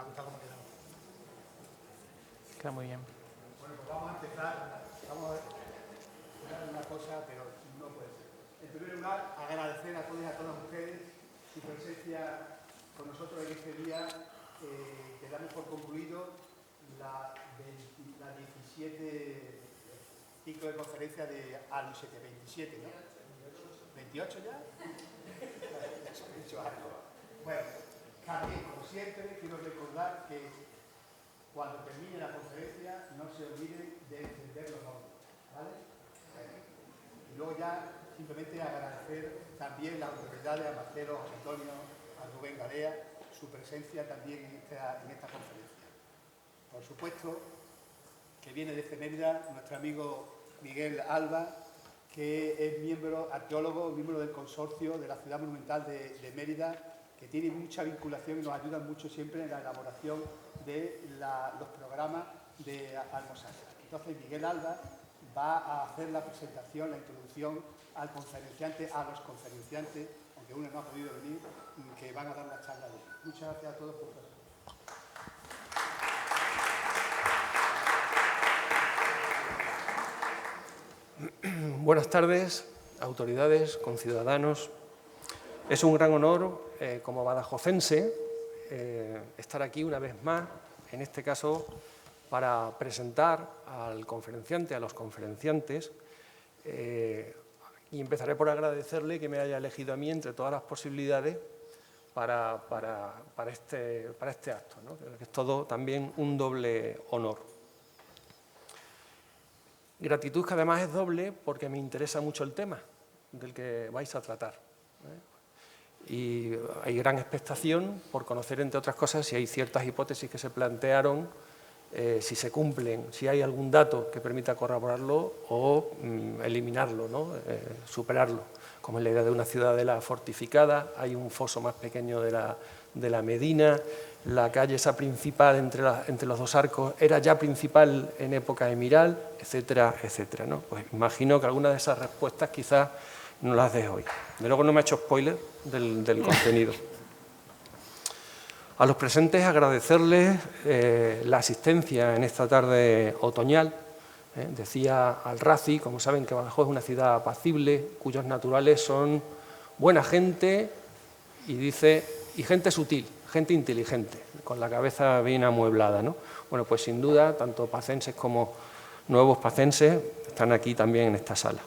ha gustado cómo ha quedado. Queda muy bien. Bueno, pues vamos a empezar. Vamos a ver una cosa, pero no puede ser. En primer lugar, agradecer a todos y a todas ustedes su presencia con nosotros en este día, que damos por concluido la 17 ciclo de conferencia de ALU 727, ¿no? ¿28 ya? Bueno, también, como siempre, quiero recordar que cuando termine la conferencia no se olviden de encender los nódulos, ¿vale? Y luego ya simplemente agradecer también la autoridad de Marcelo, José Antonio, a Rubén Galea, su presencia también en esta conferencia. Por supuesto que viene desde Mérida nuestro amigo Miguel Alba, que es miembro arqueólogo, miembro del consorcio de la Ciudad Monumental de Mérida, que tiene mucha vinculación y nos ayuda mucho siempre en la elaboración de los programas de Almosasa. Entonces Miguel Alba va a hacer la presentación, la introducción a los conferenciantes, aunque uno no ha podido venir, que van a dar la charla de hoy. Muchas gracias a todos por su Buenas tardes, autoridades, conciudadanos. Es un gran honor, como badajozense, estar aquí una vez más, en este caso, para presentar al conferenciante, a los conferenciantes, y empezaré por agradecerle que me haya elegido a mí entre todas las posibilidades para este acto, ¿no? Que es todo también un doble honor. Gratitud que además es doble porque me interesa mucho el tema del que vais a tratar, Y hay gran expectación por conocer, entre otras cosas, si hay ciertas hipótesis que se plantearon, si se cumplen, si hay algún dato que permita corroborarlo o eliminarlo, ¿no? Superarlo, como es la idea de una ciudadela fortificada. Hay un foso más pequeño de la Medina, la calle esa principal entre los dos arcos era ya principal en época emiral, etcétera, etcétera, ¿no? Pues imagino que algunas de esas respuestas quizás no las dejo hoy. De luego no me he hecho spoiler del contenido. A los presentes agradecerles la asistencia en esta tarde otoñal. Decía Al-Razi, como saben, que Badajoz es una ciudad apacible, cuyos naturales son buena gente y gente sutil, gente inteligente, con la cabeza bien amueblada, ¿no? Bueno, pues sin duda, tanto pacenses como nuevos pacenses están aquí también en esta sala.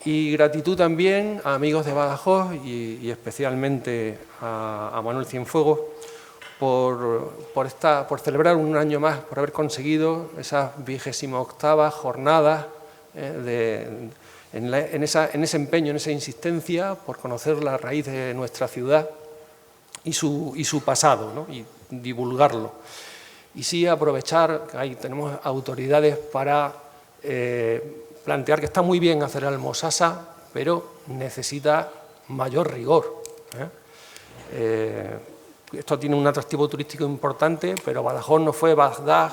Y gratitud también a amigos de Badajoz y especialmente a Manuel Cienfuegos por celebrar un año más, por haber conseguido esas 28ª jornadas en ese empeño, en esa insistencia por conocer la raíz de nuestra ciudad y su pasado, ¿no? Y divulgarlo. Y sí aprovechar que ahí tenemos autoridades para plantear que está muy bien hacer Almosasa, pero necesita mayor rigor. Esto tiene un atractivo turístico importante, pero Badajoz no fue Bagdad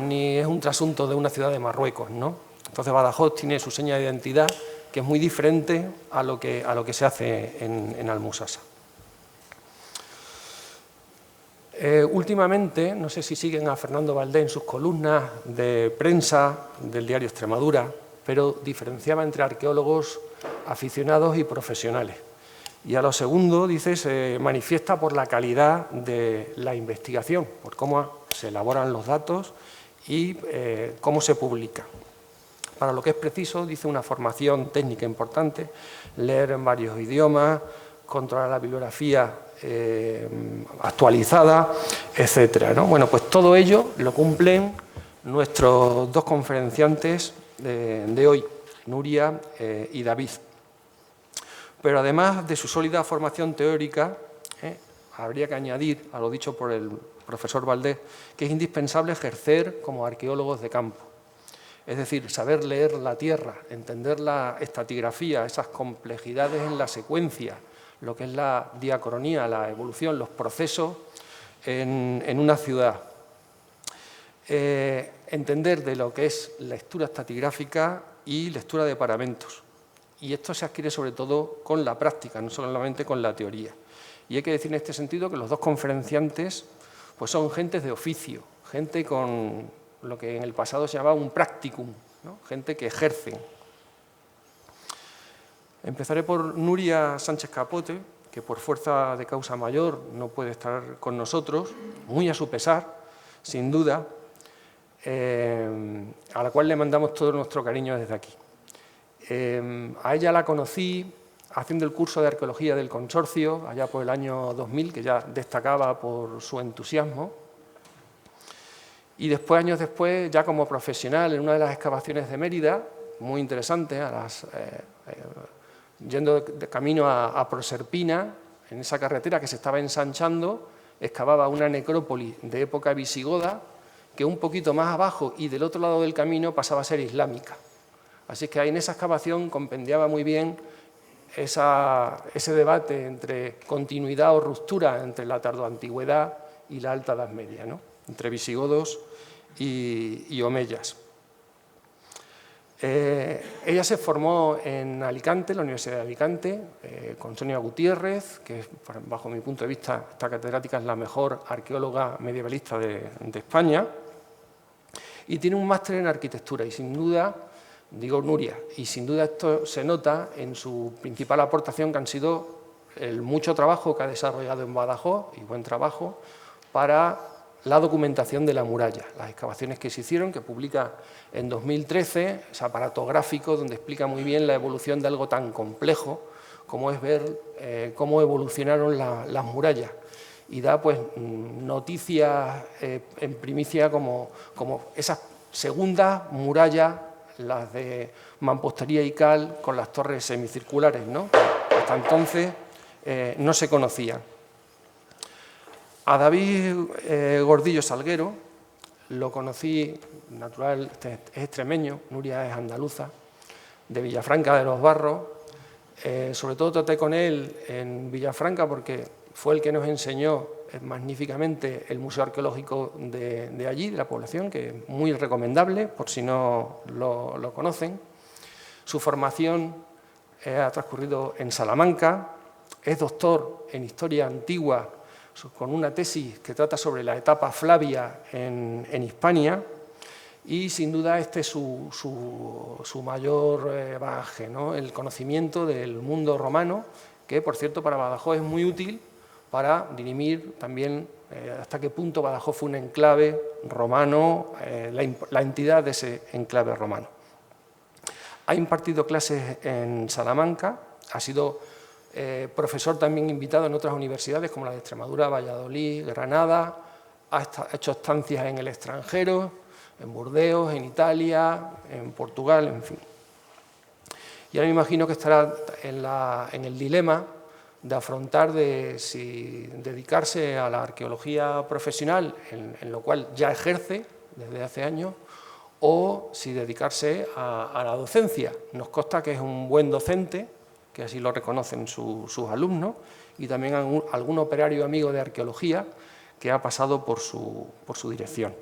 ni es un trasunto de una ciudad de Marruecos, ¿no? Entonces Badajoz tiene su seña de identidad que es muy diferente a lo que se hace en Almosasa. Últimamente, no sé si siguen a Fernando Valdés en sus columnas de prensa del diario Extremadura, pero diferenciaba entre arqueólogos aficionados y profesionales. Y a lo segundo, dice, se manifiesta por la calidad de la investigación, por cómo se elaboran los datos y cómo se publica. Para lo que es preciso, dice, una formación técnica importante, leer en varios idiomas, controlar la bibliografía actualizada, etcétera, ¿no? Bueno, pues todo ello lo cumplen nuestros dos conferenciantes de hoy, Nuria y David. Pero además de su sólida formación teórica, habría que añadir a lo dicho por el profesor Valdés que es indispensable ejercer como arqueólogos de campo. Es decir, saber leer la tierra, entender la estratigrafía, esas complejidades en la secuencia, lo que es la diacronía, la evolución, los procesos en una ciudad. Entender de lo que es lectura estratigráfica y lectura de paramentos. Y esto se adquiere sobre todo con la práctica, no solamente con la teoría. Y hay que decir en este sentido que los dos conferenciantes pues son gentes de oficio, gente con lo que en el pasado se llamaba un practicum, ¿no? Gente que ejercen. Empezaré por Nuria Sánchez Capote, que por fuerza de causa mayor no puede estar con nosotros, muy a su pesar, sin duda, a la cual le mandamos todo nuestro cariño desde aquí. A ella la conocí haciendo el curso de arqueología del consorcio, allá por el año 2000, que ya destacaba por su entusiasmo. Y después, años después, ya como profesional en una de las excavaciones de Mérida, muy interesante, yendo de camino a Proserpina, en esa carretera que se estaba ensanchando, excavaba una necrópolis de época visigoda, que un poquito más abajo y del otro lado del camino pasaba a ser islámica. Así que ahí en esa excavación compendiaba muy bien ese debate entre continuidad o ruptura entre la tardoantigüedad y la alta Edad Media, ¿no? Entre visigodos y omeyas. Ella se formó en Alicante, en la Universidad de Alicante, con Sonia Gutiérrez, que bajo mi punto de vista esta catedrática es la mejor arqueóloga medievalista de España, y tiene un máster en arquitectura y sin duda, digo Nuria, y sin duda esto se nota en su principal aportación, que han sido el mucho trabajo que ha desarrollado en Badajoz, y buen trabajo, para la documentación de la muralla, las excavaciones que se hicieron, que publica en 2013, ese aparato gráfico donde explica muy bien la evolución de algo tan complejo como es ver cómo evolucionaron las murallas, y da pues noticias en primicia como esas segundas murallas, las de mampostería y cal con las torres semicirculares, ¿no? Hasta entonces no se conocían. A David Gordillo Salguero lo conocí, natural, es extremeño, Nuria es andaluza, de Villafranca de los Barros. Sobre todo traté con él en Villafranca porque fue el que nos enseñó magníficamente el Museo Arqueológico de allí, de la población, que es muy recomendable por si no lo conocen. Su formación ha transcurrido en Salamanca, es doctor en Historia Antigua, con una tesis que trata sobre la etapa Flavia en Hispania, y sin duda este es su mayor bagaje, ¿no? El conocimiento del mundo romano, que por cierto para Badajoz es muy útil para dirimir también hasta qué punto Badajoz fue un enclave romano, la entidad de ese enclave romano. Ha impartido clases en Salamanca, ha sido profesor también invitado en otras universidades como la de Extremadura, Valladolid, Granada, ha hecho estancias en el extranjero, en Burdeos, en Italia, en Portugal, en fin. Y ahora me imagino que estará en el dilema de afrontar si dedicarse a la arqueología profesional, en lo cual ya ejerce desde hace años, o si dedicarse a la docencia. Nos consta que es un buen docente, que así lo reconocen sus alumnos, y también algún operario amigo de arqueología que ha pasado por su dirección.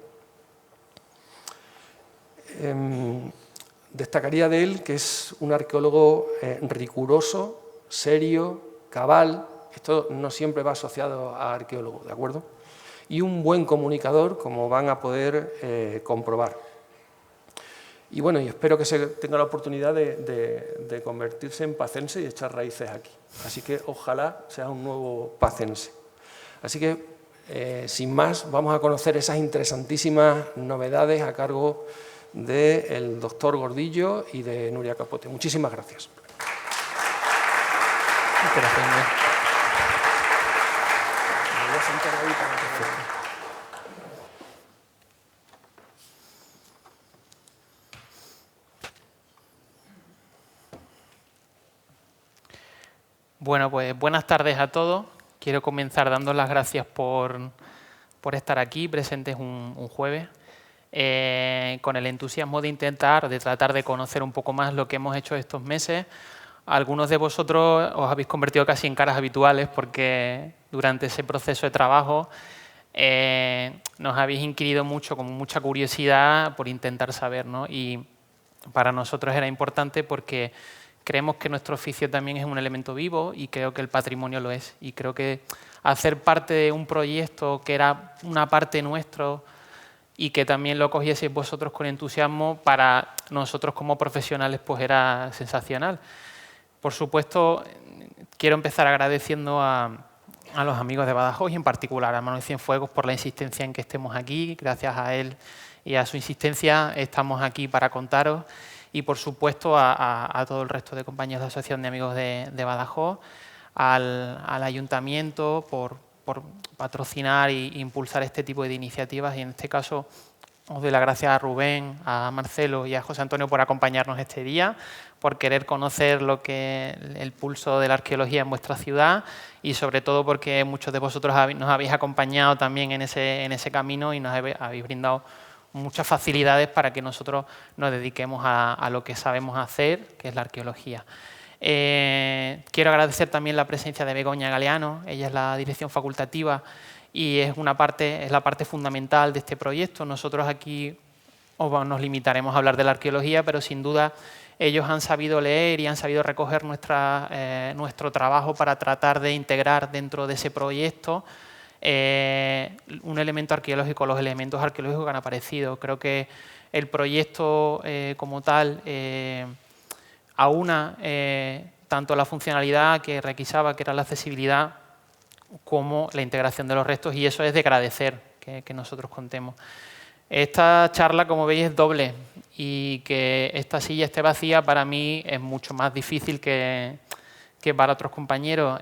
Destacaría de él que es un arqueólogo riguroso, serio, cabal. Esto no siempre va asociado a arqueólogo, ¿de acuerdo? Y un buen comunicador, como van a poder comprobar. Y bueno, y espero que se tenga la oportunidad de convertirse en pacense y echar raíces aquí. Así que ojalá sea un nuevo pacense. Así que, sin más, vamos a conocer esas interesantísimas novedades a cargo del doctor Gordillo y de Nuria Capote. Muchísimas gracias. Bueno, pues buenas tardes a todos. Quiero comenzar dando las gracias por estar aquí presentes un jueves, con el entusiasmo de tratar de conocer un poco más lo que hemos hecho estos meses. Algunos de vosotros os habéis convertido casi en caras habituales porque durante ese proceso de trabajo nos habéis inquirido mucho, con mucha curiosidad por intentar saber, ¿no? Y para nosotros era importante porque creemos que nuestro oficio también es un elemento vivo y creo que el patrimonio lo es. Y creo que hacer parte de un proyecto que era una parte nuestro y que también lo cogieseis vosotros con entusiasmo, para nosotros como profesionales pues era sensacional. Por supuesto, quiero empezar agradeciendo a los amigos de Badajoz y en particular a Manuel Cienfuegos por la insistencia en que estemos aquí. Gracias a él y a su insistencia estamos aquí para contaros. Y por supuesto a todo el resto de compañeros de la Asociación de Amigos de Badajoz, al Ayuntamiento por patrocinar e impulsar este tipo de iniciativas, y en este caso os doy las gracias a Rubén, a Marcelo y a José Antonio por acompañarnos este día, por querer conocer el pulso de la arqueología en vuestra ciudad y sobre todo porque muchos de vosotros nos habéis acompañado también en ese camino y nos habéis brindado muchas facilidades para que nosotros nos dediquemos a lo que sabemos hacer, que es la arqueología. Quiero agradecer también la presencia de Begoña Galeano. Ella es la dirección facultativa y es la parte fundamental de este proyecto. Nosotros aquí nos limitaremos a hablar de la arqueología, pero sin duda ellos han sabido leer y han sabido recoger nuestro trabajo para tratar de integrar dentro de ese proyecto un elemento arqueológico, los elementos arqueológicos que han aparecido. Creo que el proyecto como tal aúna tanto la funcionalidad que requisaba, que era la accesibilidad, como la integración de los restos, y eso es de agradecer que nosotros contemos. Esta charla, como veis, es doble, y que esta silla esté vacía para mí es mucho más difícil que para otros compañeros.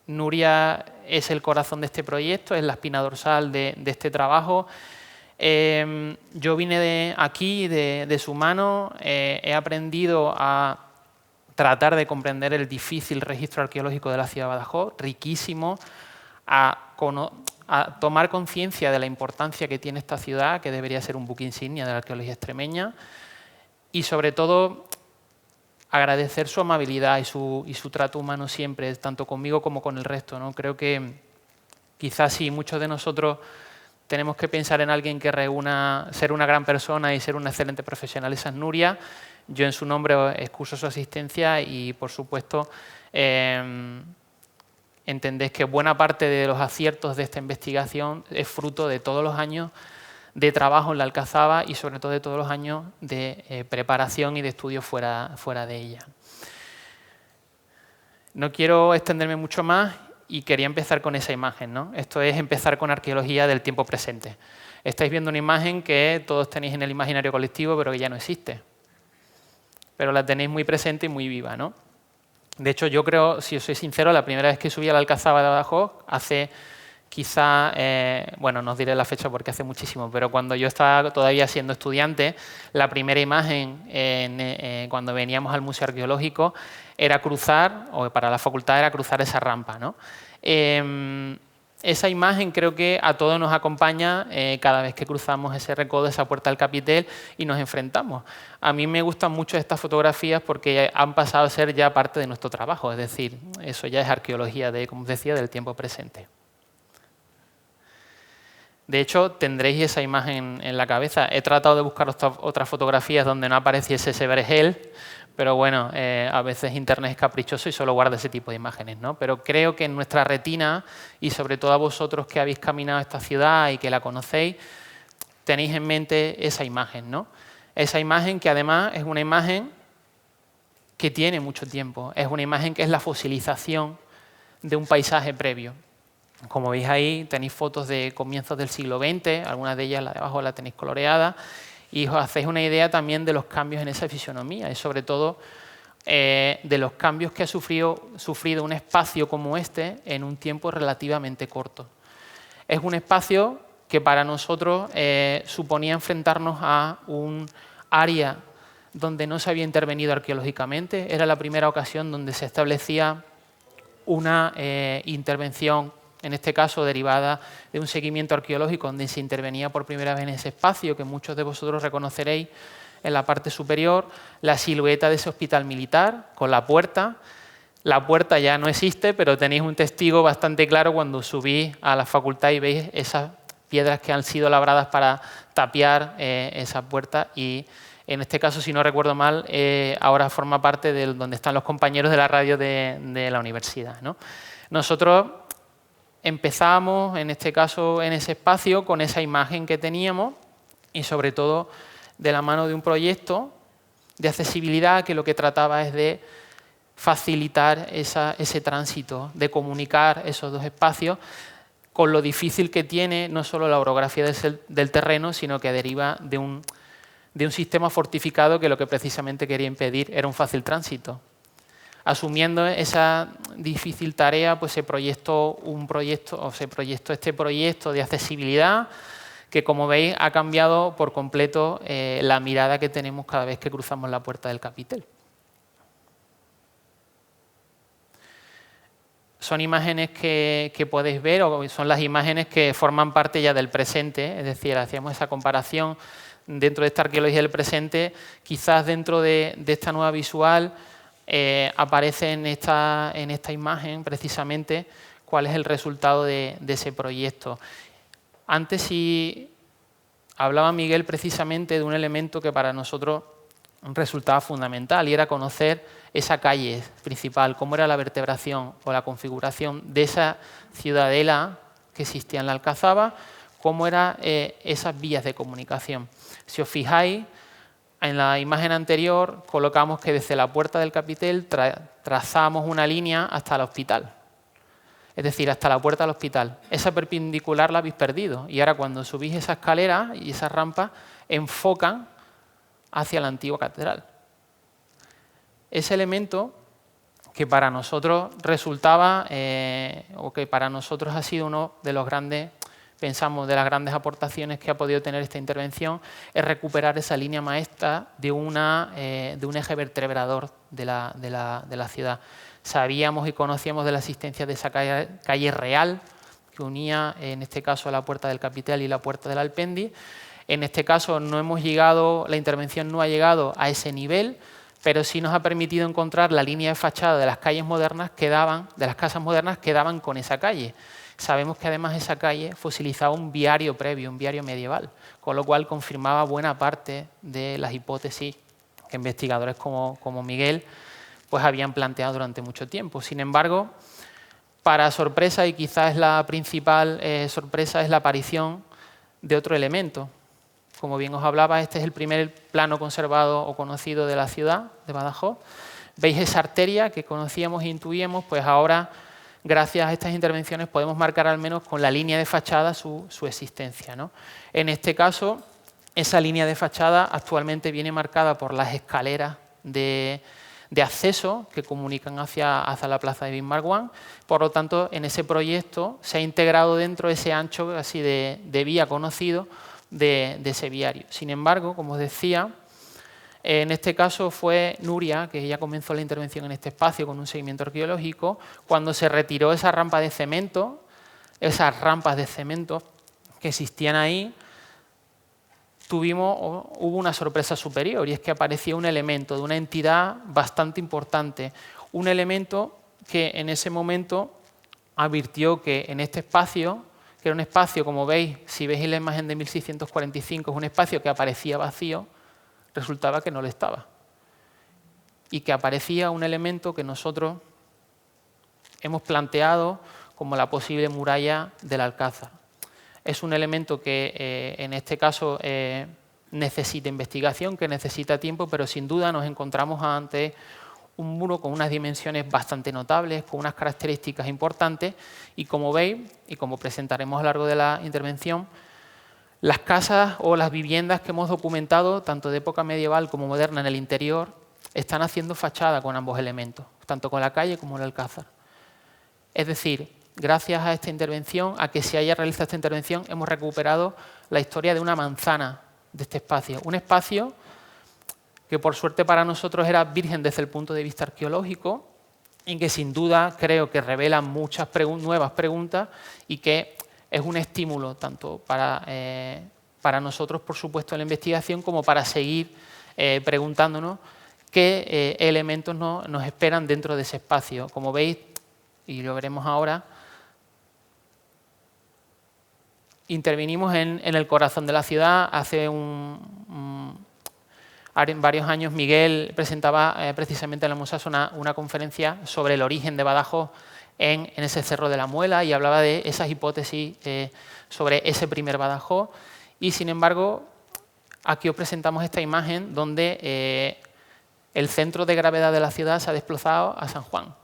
Nuria es el corazón de este proyecto, es la espina dorsal de este trabajo. Yo vine aquí de su mano, he aprendido a tratar de comprender el difícil registro arqueológico de la ciudad de Badajoz, riquísimo, a tomar conciencia de la importancia que tiene esta ciudad, que debería ser un buque insignia de la arqueología extremeña, y sobre todo agradecer su amabilidad y su trato humano siempre, tanto conmigo como con el resto, ¿no? Creo que quizás sí, muchos de nosotros tenemos que pensar en alguien que reúna ser una gran persona y ser un excelente profesional. Esa es Nuria. Yo en su nombre excuso su asistencia y, por supuesto, entendéis que buena parte de los aciertos de esta investigación es fruto de todos los años de trabajo en la Alcazaba y sobre todo de todos los años de preparación y de estudio fuera de ella. No quiero extenderme mucho más y quería empezar con esa imagen, ¿no? Esto es empezar con arqueología del tiempo presente. Estáis viendo una imagen que todos tenéis en el imaginario colectivo, pero que ya no existe. Pero la tenéis muy presente y muy viva, ¿no? De hecho, yo creo, si os soy sincero, la primera vez que subí a la Alcazaba de Badajoz, hace quizá, bueno, no os diré la fecha porque hace muchísimo, pero cuando yo estaba todavía siendo estudiante, la primera imagen cuando veníamos al Museo Arqueológico era cruzar, o para la facultad era cruzar esa rampa, ¿no? Esa imagen creo que a todos nos acompaña cada vez que cruzamos ese recodo, esa puerta del Capitel y nos enfrentamos. A mí me gustan mucho estas fotografías porque han pasado a ser ya parte de nuestro trabajo, es decir, eso ya es arqueología, como decía, del tiempo presente. De hecho, tendréis esa imagen en la cabeza. He tratado de buscar otras fotografías donde no apareciese ese vergel, pero bueno, a veces Internet es caprichoso y solo guarda ese tipo de imágenes, ¿no? Pero creo que en nuestra retina, y sobre todo a vosotros que habéis caminado esta ciudad y que la conocéis, tenéis en mente esa imagen, ¿no? Esa imagen que además es una imagen que tiene mucho tiempo. Es una imagen que es la fosilización de un paisaje previo. Como veis ahí, tenéis fotos de comienzos del siglo XX, algunas de ellas, la de abajo, la tenéis coloreada, y os hacéis una idea también de los cambios en esa fisonomía y sobre todo de los cambios que ha sufrido un espacio como este en un tiempo relativamente corto. Es un espacio que para nosotros suponía enfrentarnos a un área donde no se había intervenido arqueológicamente. Era la primera ocasión donde se establecía una intervención, en este caso derivada de un seguimiento arqueológico, donde se intervenía por primera vez en ese espacio, que muchos de vosotros reconoceréis en la parte superior, la silueta de ese hospital militar con la puerta. La puerta ya no existe, pero tenéis un testigo bastante claro cuando subís a la facultad y veis esas piedras que han sido labradas para tapiar esa puerta y En este caso, si no recuerdo mal, ahora forma parte de donde están los compañeros de la radio de la universidad, ¿no? Nosotros empezamos, en este caso, en ese espacio, con esa imagen que teníamos y, sobre todo, de la mano de un proyecto de accesibilidad que lo que trataba es de facilitar ese tránsito, de comunicar esos dos espacios con lo difícil que tiene no solo la orografía del terreno, sino que deriva de un sistema fortificado que lo que precisamente quería impedir era un fácil tránsito. Asumiendo esa difícil tarea, pues se proyectó este proyecto de accesibilidad que, como veis, ha cambiado por completo la mirada que tenemos cada vez que cruzamos la puerta del capitel. Son imágenes que podéis ver, o son las imágenes que forman parte ya del presente, es decir, hacíamos esa comparación dentro de esta arqueología del presente, quizás dentro de esta nueva visual aparece en esta imagen precisamente cuál es el resultado de ese proyecto. Antes sí hablaba Miguel precisamente de un elemento que para nosotros resultaba fundamental y era conocer esa calle principal, cómo era la vertebración o la configuración de esa ciudadela que existía en la Alcazaba, cómo eran esas vías de comunicación. Si os fijáis, en la imagen anterior colocamos que desde la puerta del capitel trazamos una línea hasta el hospital, es decir, hasta la puerta del hospital. Esa perpendicular la habéis perdido y ahora cuando subís esa escalera y esa rampa enfocan hacia la antigua catedral. Ese elemento que para nosotros resultaba, o que para nosotros ha sido uno de los grandes, pensamos, de las grandes aportaciones que ha podido tener esta intervención, es recuperar esa línea maestra de un eje vertebrador de la ciudad. Sabíamos y conocíamos de la existencia de esa calle real que unía, en este caso, la puerta del capitel y la puerta del Alpendi. En este caso la intervención no ha llegado a ese nivel, pero sí nos ha permitido encontrar la línea de fachada de las calles modernas de las casas modernas que daban con esa calle. Sabemos que además esa calle fosilizaba un viario previo, un viario medieval, con lo cual confirmaba buena parte de las hipótesis que investigadores como Miguel pues habían planteado durante mucho tiempo. Sin embargo, para sorpresa, y quizás la principal sorpresa, es la aparición de otro elemento. Como bien os hablaba, este es el primer plano conservado o conocido de la ciudad de Badajoz. Veis esa arteria que conocíamos e intuíamos, pues ahora, gracias a estas intervenciones, podemos marcar al menos con la línea de fachada su existencia, ¿no? En este caso, esa línea de fachada actualmente viene marcada por las escaleras de acceso que comunican hacia la plaza de Bismarck One. Por lo tanto, en ese proyecto se ha integrado dentro ese ancho así de vía conocido de ese viario. Sin embargo, como os decía, en este caso fue Nuria, que ya comenzó la intervención en este espacio con un seguimiento arqueológico, cuando se retiró esa rampa de cemento, esas rampas de cemento que existían ahí, hubo una sorpresa superior, y es que aparecía un elemento de una entidad bastante importante, un elemento que en ese momento advirtió que en este espacio, que era un espacio, como veis, si veis la imagen de 1645, es un espacio que aparecía vacío, resultaba que no lo estaba. Y que aparecía un elemento que nosotros hemos planteado como la posible muralla del Alcázar. Es un elemento que en este caso necesita investigación, que necesita tiempo, pero sin duda nos encontramos ante un muro con unas dimensiones bastante notables, con unas características importantes y, como veis, y como presentaremos a lo largo de la intervención, las casas o las viviendas que hemos documentado, tanto de época medieval como moderna en el interior, están haciendo fachada con ambos elementos, tanto con la calle como el Alcázar. Es decir, gracias a esta intervención, a que se haya realizado esta intervención, hemos recuperado la historia de una manzana de este espacio. Un espacio que por suerte para nosotros era virgen desde el punto de vista arqueológico y que sin duda creo que revela muchas nuevas preguntas y que es un estímulo tanto para nosotros, por supuesto, en la investigación, como para seguir preguntándonos qué elementos nos esperan dentro de ese espacio. Como veis, y lo veremos ahora, intervinimos en el corazón de la ciudad hace varios años Miguel presentaba precisamente en la Musas una conferencia sobre el origen de Badajoz en ese Cerro de la Muela y hablaba de esas hipótesis sobre ese primer Badajoz. Y, sin embargo, aquí os presentamos esta imagen donde el centro de gravedad de la ciudad se ha desplazado a San Juan.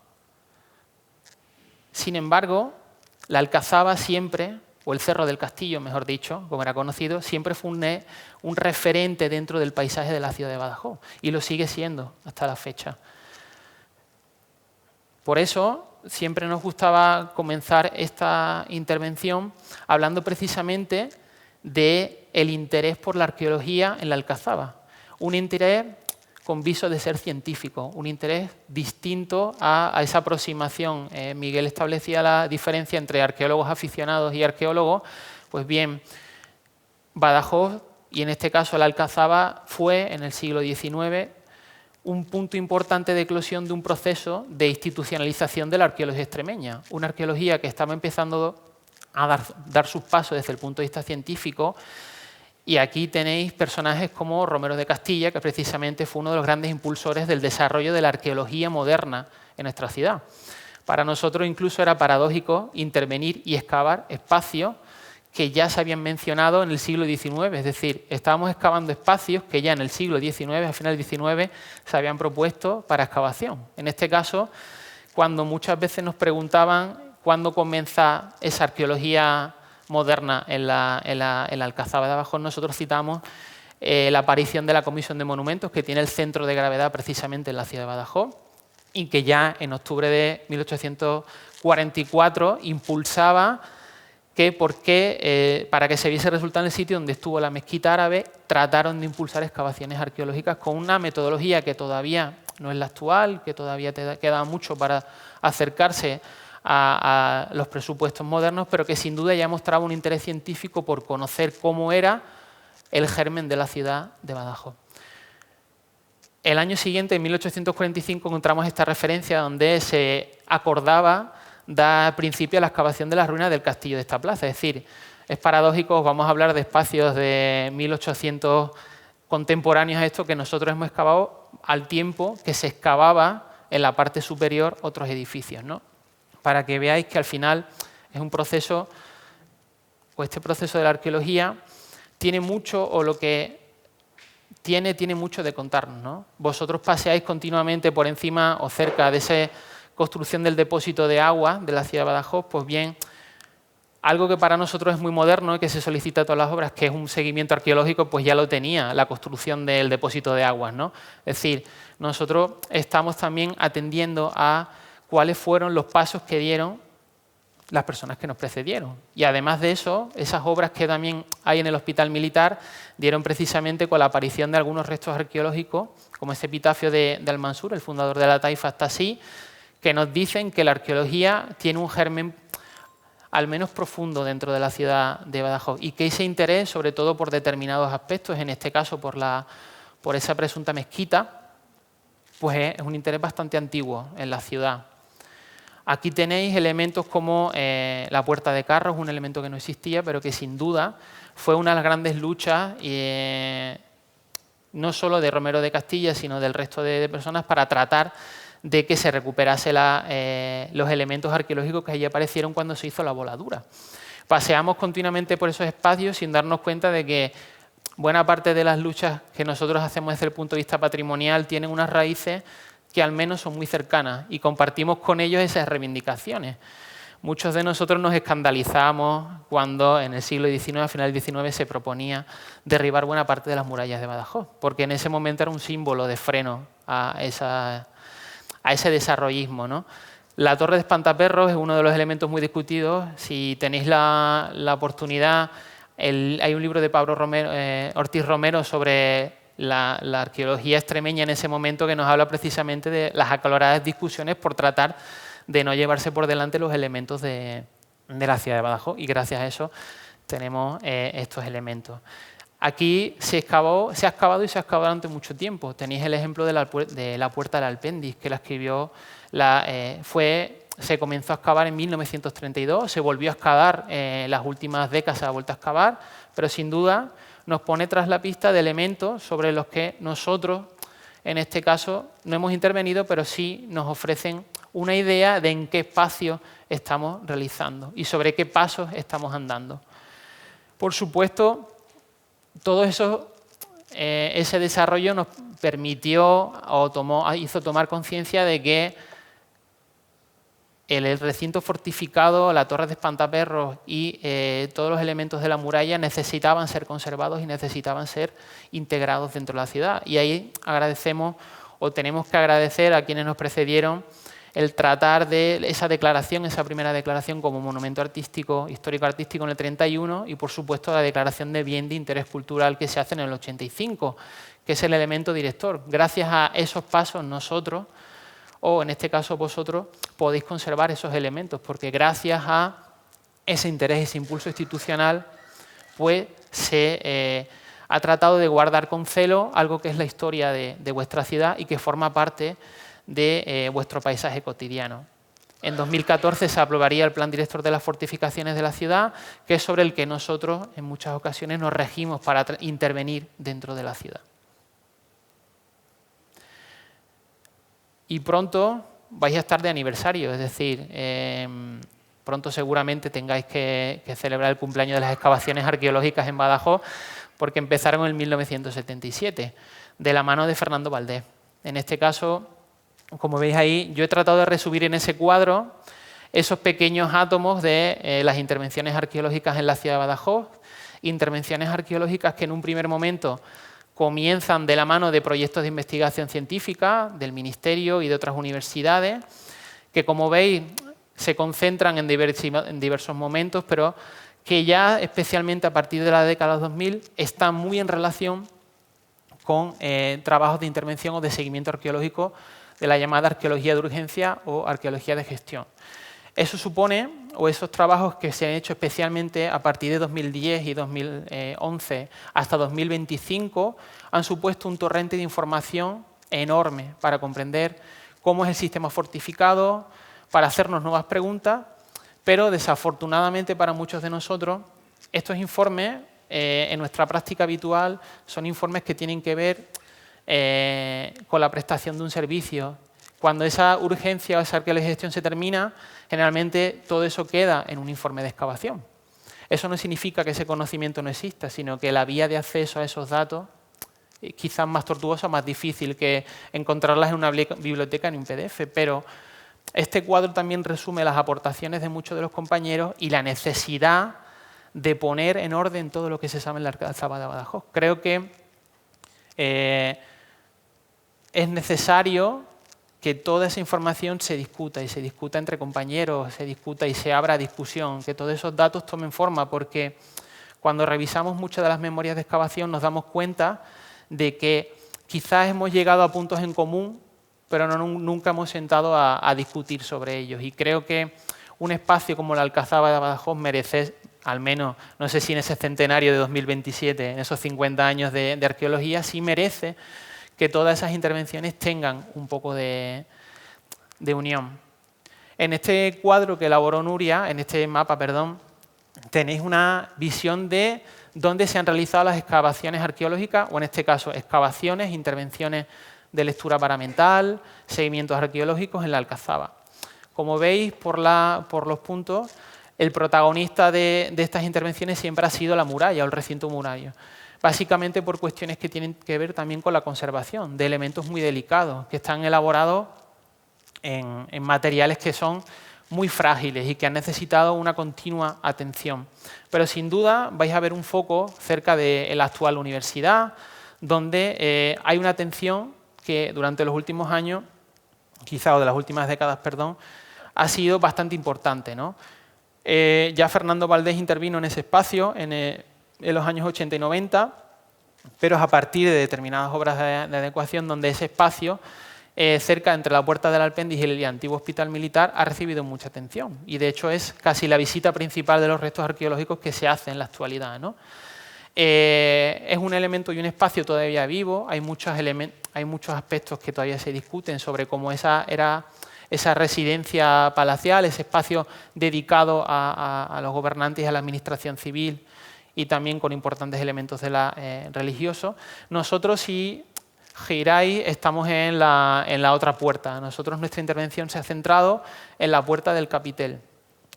Sin embargo, la Alcazaba siempre, o el Cerro del Castillo, mejor dicho, como era conocido, siempre fue un referente dentro del paisaje de la ciudad de Badajoz y lo sigue siendo hasta la fecha. Por eso, siempre nos gustaba comenzar esta intervención hablando precisamente del interés por la arqueología en la Alcazaba. Un interés con viso de ser científico, un interés distinto a esa aproximación. Miguel establecía la diferencia entre arqueólogos aficionados y arqueólogos. Pues bien, Badajoz, y en este caso la Alcazaba, fue en el siglo XIX un punto importante de eclosión de un proceso de institucionalización de la arqueología extremeña. Una arqueología que estaba empezando a dar sus pasos desde el punto de vista científico. Y aquí tenéis personajes como Romero de Castilla, que precisamente fue uno de los grandes impulsores del desarrollo de la arqueología moderna en nuestra ciudad. Para nosotros incluso era paradójico intervenir y excavar espacios que ya se habían mencionado en el siglo XIX. Es decir, estábamos excavando espacios que ya en el siglo XIX, al final del XIX, se habían propuesto para excavación. En este caso, cuando muchas veces nos preguntaban cuándo comienza esa arqueología moderna en la Alcazaba de Badajoz, nosotros citamos la aparición de la Comisión de Monumentos, que tiene el centro de gravedad precisamente en la ciudad de Badajoz, y que ya en octubre de 1844 impulsaba que para que se viese resultado en el sitio donde estuvo la mezquita árabe, trataron de impulsar excavaciones arqueológicas con una metodología que todavía no es la actual, que todavía queda mucho para acercarse a los presupuestos modernos, pero que sin duda ya mostraba un interés científico por conocer cómo era el germen de la ciudad de Badajoz. El año siguiente, en 1845, encontramos esta referencia donde se acordaba dar principio a la excavación de las ruinas del castillo de esta plaza. Es decir, es paradójico, vamos a hablar de espacios de 1800 contemporáneos a esto que nosotros hemos excavado al tiempo que se excavaba en la parte superior otros edificios, ¿no? Para que veáis que al final es un proceso, o este proceso de la arqueología tiene mucho, o lo que tiene mucho de contarnos, ¿no? Vosotros paseáis continuamente por encima o cerca de esa construcción del depósito de agua de la ciudad de Badajoz. Pues bien, algo que para nosotros es muy moderno y que se solicita a todas las obras, que es un seguimiento arqueológico, pues ya lo tenía la construcción del depósito de aguas, ¿no? Es decir, nosotros estamos también atendiendo a cuáles fueron los pasos que dieron las personas que nos precedieron. Y además de eso, esas obras que también hay en el Hospital Militar dieron precisamente con la aparición de algunos restos arqueológicos, como ese epitafio de Al-Mansur, el fundador de la Taifa Astasí, que nos dicen que la arqueología tiene un germen al menos profundo dentro de la ciudad de Badajoz y que ese interés, sobre todo por determinados aspectos, en este caso por esa presunta mezquita, pues es un interés bastante antiguo en la ciudad. Aquí tenéis elementos como la puerta de carros, un elemento que no existía, pero que sin duda fue una de las grandes luchas, no solo de Romero de Castilla, sino del resto de personas, para tratar de que se recuperase los elementos arqueológicos que allí aparecieron cuando se hizo la voladura. Paseamos continuamente por esos espacios sin darnos cuenta de que buena parte de las luchas que nosotros hacemos desde el punto de vista patrimonial tienen unas raíces que al menos son muy cercanas y compartimos con ellos esas reivindicaciones. Muchos de nosotros nos escandalizamos cuando en el siglo XIX, a final del XIX, se proponía derribar buena parte de las murallas de Badajoz, porque en ese momento era un símbolo de freno a ese desarrollismo, ¿no? La Torre de Espantaperros es uno de los elementos muy discutidos. Si tenéis la oportunidad, hay un libro de Pablo Ortiz Romero sobre la arqueología extremeña en ese momento, que nos habla precisamente de las acaloradas discusiones por tratar de no llevarse por delante los elementos de la ciudad de Badajoz, y gracias a eso tenemos estos elementos. Aquí se ha excavado y se ha excavado durante mucho tiempo. Tenéis el ejemplo de la Puerta del Alpendis, que la escribió, fue se comenzó a excavar en 1932, se volvió a excavar en las últimas décadas, se ha vuelto a excavar, pero sin duda nos pone tras la pista de elementos sobre los que nosotros, en este caso, no hemos intervenido, pero sí nos ofrecen una idea de en qué espacio estamos realizando y sobre qué pasos estamos andando. Por supuesto, todo eso, ese desarrollo nos permitió o hizo tomar conciencia de que el recinto fortificado, la torre de espantaperros y todos los elementos de la muralla necesitaban ser conservados y necesitaban ser integrados dentro de la ciudad. Y ahí agradecemos o tenemos que agradecer a quienes nos precedieron el tratar de esa declaración, esa primera declaración como monumento artístico, histórico-artístico en el 31 y por supuesto la declaración de bien de interés cultural que se hace en el 85, que es el elemento director. Gracias a esos pasos nosotros, o en este caso vosotros, podéis conservar esos elementos, porque gracias a ese interés, ese impulso institucional, pues se ha tratado de guardar con celo algo que es la historia de vuestra ciudad y que forma parte de vuestro paisaje cotidiano. En 2014 se aprobaría el Plan Director de las Fortificaciones de la ciudad, que es sobre el que nosotros en muchas ocasiones nos regimos para intervenir dentro de la ciudad. Y pronto vais a estar de aniversario, es decir, pronto seguramente tengáis que celebrar el cumpleaños de las excavaciones arqueológicas en Badajoz, porque empezaron en 1977, de la mano de Fernando Valdés. En este caso, como veis ahí, yo he tratado de resumir en ese cuadro esos pequeños átomos de las intervenciones arqueológicas en la ciudad de Badajoz, intervenciones arqueológicas que en un primer momento comienzan de la mano de proyectos de investigación científica del Ministerio y de otras universidades, que como veis se concentran en diversos momentos, pero que ya especialmente a partir de la década de los 2000 están muy en relación con trabajos de intervención o de seguimiento arqueológico de la llamada arqueología de urgencia o arqueología de gestión. Eso supone, o esos trabajos que se han hecho especialmente a partir de 2010 y 2011 hasta 2025, han supuesto un torrente de información enorme para comprender cómo es el sistema fortificado, para hacernos nuevas preguntas, pero desafortunadamente para muchos de nosotros, estos informes en nuestra práctica habitual son informes que tienen que ver con la prestación de un servicio. Cuando esa urgencia o esa arqueología de gestión se termina, generalmente todo eso queda en un informe de excavación. Eso no significa que ese conocimiento no exista, sino que la vía de acceso a esos datos es quizás más tortuosa, más difícil que encontrarlas en una biblioteca ni un PDF, pero este cuadro también resume las aportaciones de muchos de los compañeros y la necesidad de poner en orden todo lo que se sabe en la Alcazaba de Badajoz. Creo que es necesario que toda esa información se discuta y se discuta entre compañeros, se discuta y se abra discusión, que todos esos datos tomen forma, porque cuando revisamos muchas de las memorias de excavación nos damos cuenta de que quizás hemos llegado a puntos en común, pero nunca hemos sentado a discutir sobre ellos. Y creo que un espacio como la Alcazaba de Badajoz merece, al menos, no sé si en ese centenario de 2027, en esos 50 años de arqueología, sí merece que todas esas intervenciones tengan un poco de unión. En este cuadro que elaboró Nuria, en este mapa, perdón, tenéis una visión de dónde se han realizado las excavaciones arqueológicas, o en este caso, excavaciones, intervenciones de lectura paramental, seguimientos arqueológicos en la Alcazaba. Como veis por los puntos, el protagonista de estas intervenciones siempre ha sido la muralla o el recinto murario. Básicamente por cuestiones que tienen que ver también con la conservación de elementos muy delicados, que están elaborados en materiales que son muy frágiles y que han necesitado una continua atención. Pero sin duda vais a ver un foco cerca de la actual universidad, donde hay una atención que durante los últimos años, quizá o de las últimas décadas, perdón, ha sido bastante importante, ¿no? Ya Fernando Valdés intervino en ese espacio en los años 80 y 90, pero es a partir de determinadas obras de adecuación donde ese espacio, cerca entre la Puerta del Alpendis y el antiguo Hospital Militar, ha recibido mucha atención. Y de hecho es casi la visita principal de los restos arqueológicos que se hace en la actualidad, ¿no? Es un elemento y un espacio todavía vivo, hay muchos aspectos que todavía se discuten sobre cómo ese esa residencia palacial, ese espacio dedicado a los gobernantes y a la administración civil, y también con importantes elementos religiosos. Nosotros, si giráis, estamos en la otra puerta. Nuestra intervención se ha centrado en la puerta del capitel,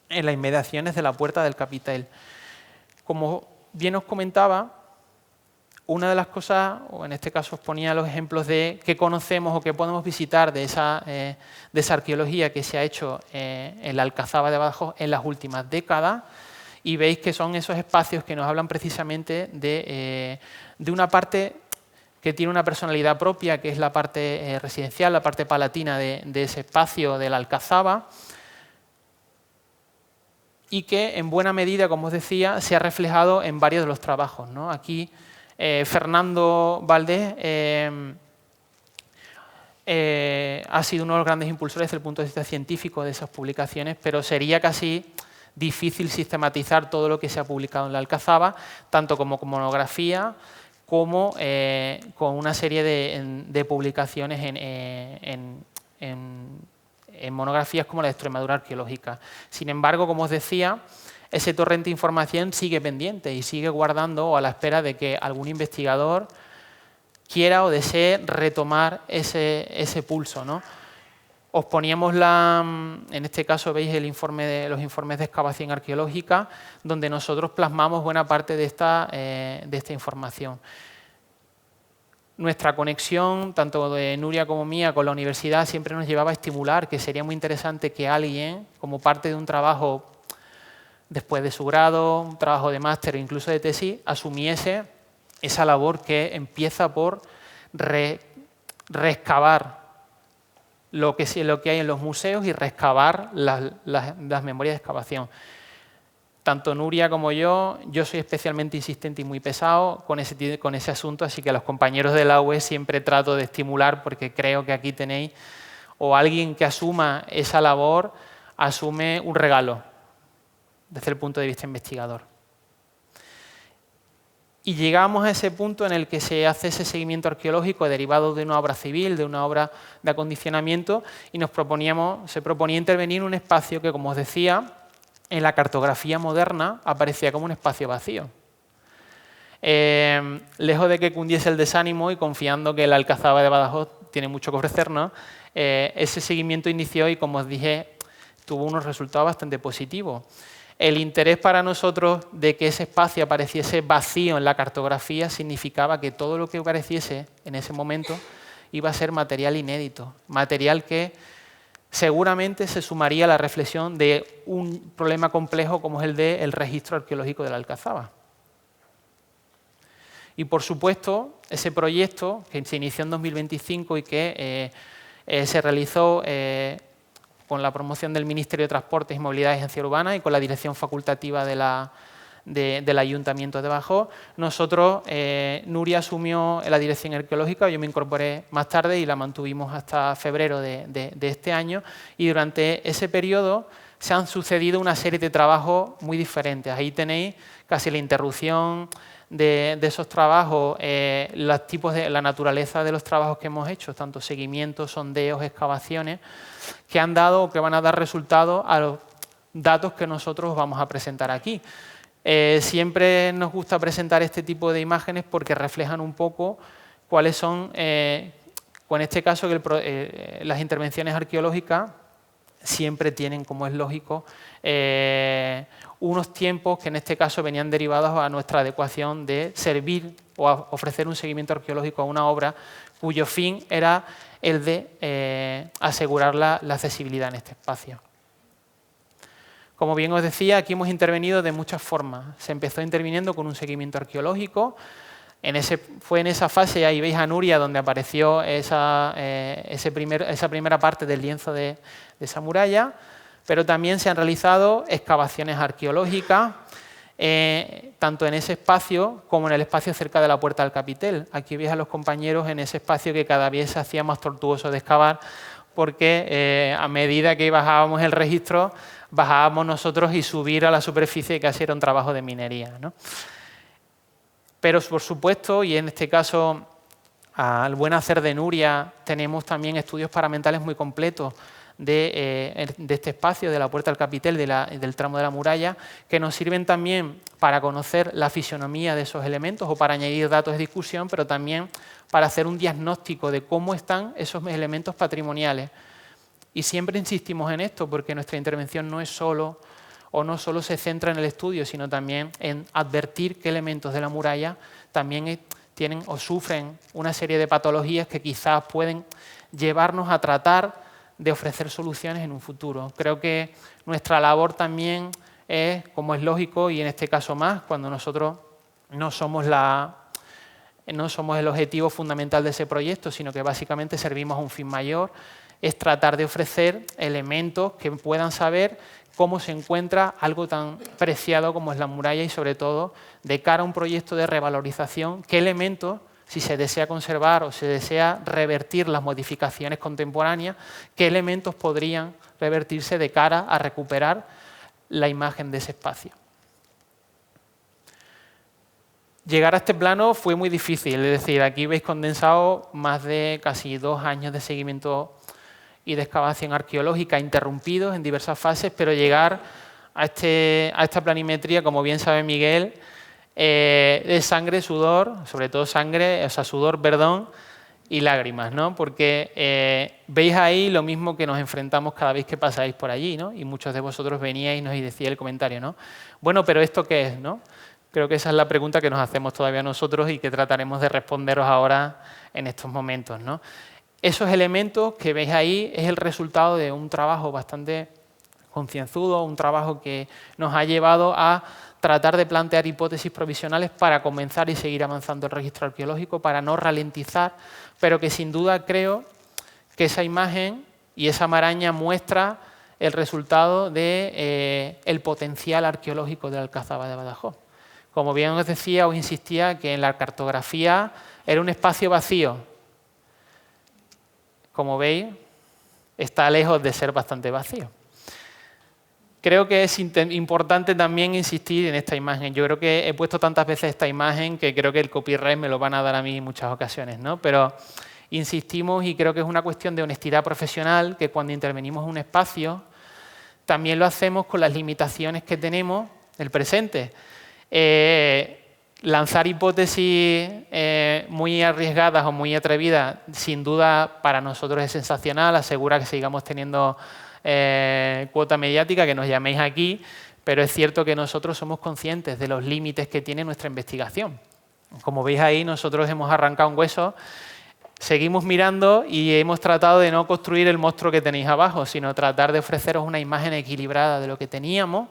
en las inmediaciones de la puerta del capitel. Como bien os comentaba, una de las cosas, o en este caso os ponía los ejemplos de qué conocemos o qué podemos visitar de esa arqueología que se ha hecho en la Alcazaba de Badajoz en las últimas décadas, y veis que son esos espacios que nos hablan precisamente de una parte que tiene una personalidad propia, que es la parte residencial, la parte palatina de ese espacio de la Alcazaba, y que en buena medida, como os decía, se ha reflejado en varios de los trabajos, ¿no? Aquí Fernando Valdés ha sido uno de los grandes impulsores desde el punto de vista científico de esas publicaciones, pero sería casi difícil sistematizar todo lo que se ha publicado en la Alcazaba, tanto como monografía, como con una serie de publicaciones en monografías como la de Extremadura arqueológica. Sin embargo, como os decía, ese torrente de información sigue pendiente y sigue guardando o a la espera de que algún investigador quiera o desee retomar ese pulso, ¿no? Os poníamos en este caso veis los informes de excavación arqueológica, donde nosotros plasmamos buena parte de esta información. Nuestra conexión, tanto de Nuria como mía, con la universidad siempre nos llevaba a estimular que sería muy interesante que alguien, como parte de un trabajo después de su grado, un trabajo de máster o incluso de tesis, asumiese esa labor que empieza por reexcavar lo que hay en los museos y reexcavar las memorias de excavación. Tanto Nuria como yo soy especialmente insistente y muy pesado con ese asunto, así que a los compañeros de la UE siempre trato de estimular, porque creo que aquí tenéis, o alguien que asuma esa labor, asume un regalo desde el punto de vista investigador. Y llegamos a ese punto en el que se hace ese seguimiento arqueológico derivado de una obra civil, de una obra de acondicionamiento, y se proponía intervenir en un espacio que, como os decía, en la cartografía moderna aparecía como un espacio vacío. Lejos de que cundiese el desánimo y confiando que la Alcazaba de Badajoz tiene mucho que ofrecernos, ese seguimiento inició y, como os dije, tuvo unos resultados bastante positivos. El interés para nosotros de que ese espacio apareciese vacío en la cartografía significaba que todo lo que apareciese en ese momento iba a ser material inédito, material que seguramente se sumaría a la reflexión de un problema complejo como es el del registro arqueológico de la Alcazaba. Y, por supuesto, ese proyecto que se inició en 2025 y que se realizó con la promoción del Ministerio de Transportes y Movilidad y Agencia Urbana y con la dirección facultativa del Ayuntamiento de Badajoz. Nosotros, Nuria asumió la dirección arqueológica, yo me incorporé más tarde y la mantuvimos hasta febrero de este año, y durante ese periodo se han sucedido una serie de trabajos muy diferentes. Ahí tenéis casi la interrupción de esos trabajos, la naturaleza de los trabajos que hemos hecho, tanto seguimientos, sondeos, excavaciones, que han dado o que van a dar resultados a los datos que nosotros vamos a presentar aquí. Siempre nos gusta presentar este tipo de imágenes porque reflejan un poco cuáles son, en este caso, las intervenciones arqueológicas siempre tienen, como es lógico, unos tiempos que en este caso venían derivados a nuestra adecuación de servir o a ofrecer un seguimiento arqueológico a una obra cuyo fin era el de asegurar la accesibilidad en este espacio. Como bien os decía, aquí hemos intervenido de muchas formas. Se empezó interviniendo con un seguimiento arqueológico. Fue en esa fase, ahí veis a Nuria, donde apareció esa primera parte del lienzo de esa muralla, pero también se han realizado excavaciones arqueológicas, tanto en ese espacio como en el espacio cerca de la puerta del capitel. Aquí veis a los compañeros en ese espacio que cada vez se hacía más tortuoso de excavar, porque a medida que bajábamos el registro, bajábamos nosotros y subir a la superficie casi era un trabajo de minería, ¿no? Pero, por supuesto, y en este caso al buen hacer de Nuria, tenemos también estudios paramentales muy completos de este espacio, de la Puerta del Capitel, del tramo de la muralla, que nos sirven también para conocer la fisonomía de esos elementos o para añadir datos de discusión, pero también para hacer un diagnóstico de cómo están esos elementos patrimoniales. Y siempre insistimos en esto porque nuestra intervención no solo se centra en el estudio, sino también en advertir qué elementos de la muralla también tienen o sufren una serie de patologías que quizás pueden llevarnos a tratar de ofrecer soluciones en un futuro. Creo que nuestra labor también es, como es lógico, y en este caso más, cuando nosotros no somos el objetivo fundamental de ese proyecto, sino que básicamente servimos a un fin mayor, es tratar de ofrecer elementos que puedan saber cómo se encuentra algo tan preciado como es la muralla y, sobre todo, de cara a un proyecto de revalorización, qué elementos, si se desea conservar o se desea revertir las modificaciones contemporáneas, qué elementos podrían revertirse de cara a recuperar la imagen de ese espacio. Llegar a este plano fue muy difícil, es decir, aquí veis condensado más de casi 2 años de seguimiento y de excavación arqueológica interrumpidos en diversas fases, pero llegar a esta planimetría, como bien sabe Miguel, de sangre, sudor, sobre todo sudor, perdón, y lágrimas, ¿no? Porque veis ahí lo mismo que nos enfrentamos cada vez que pasáis por allí, ¿no? Y muchos de vosotros veníais y nos decíais el comentario, ¿no? Bueno, pero ¿esto qué es, no? Creo que esa es la pregunta que nos hacemos todavía nosotros y que trataremos de responderos ahora en estos momentos, ¿no? Esos elementos que veis ahí es el resultado de un trabajo bastante concienzudo, un trabajo que nos ha llevado a tratar de plantear hipótesis provisionales para comenzar y seguir avanzando el registro arqueológico, para no ralentizar, pero que sin duda creo que esa imagen y esa maraña muestra el resultado del potencial arqueológico de la Alcazaba de Badajoz. Como bien os decía, os insistía que en la cartografía era un espacio vacío. Como veis, está lejos de ser bastante vacío. Creo que es importante también insistir en esta imagen. Yo creo que he puesto tantas veces esta imagen que creo que el copyright me lo van a dar a mí en muchas ocasiones, ¿no? Pero insistimos y creo que es una cuestión de honestidad profesional, que cuando intervenimos en un espacio también lo hacemos con las limitaciones que tenemos del presente. Lanzar hipótesis muy arriesgadas o muy atrevidas, sin duda para nosotros es sensacional, asegura que sigamos teniendo cuota mediática, que nos llaméis aquí, pero es cierto que nosotros somos conscientes de los límites que tiene nuestra investigación. Como veis ahí, nosotros hemos arrancado un hueso, seguimos mirando y hemos tratado de no construir el monstruo que tenéis abajo, sino tratar de ofreceros una imagen equilibrada de lo que teníamos,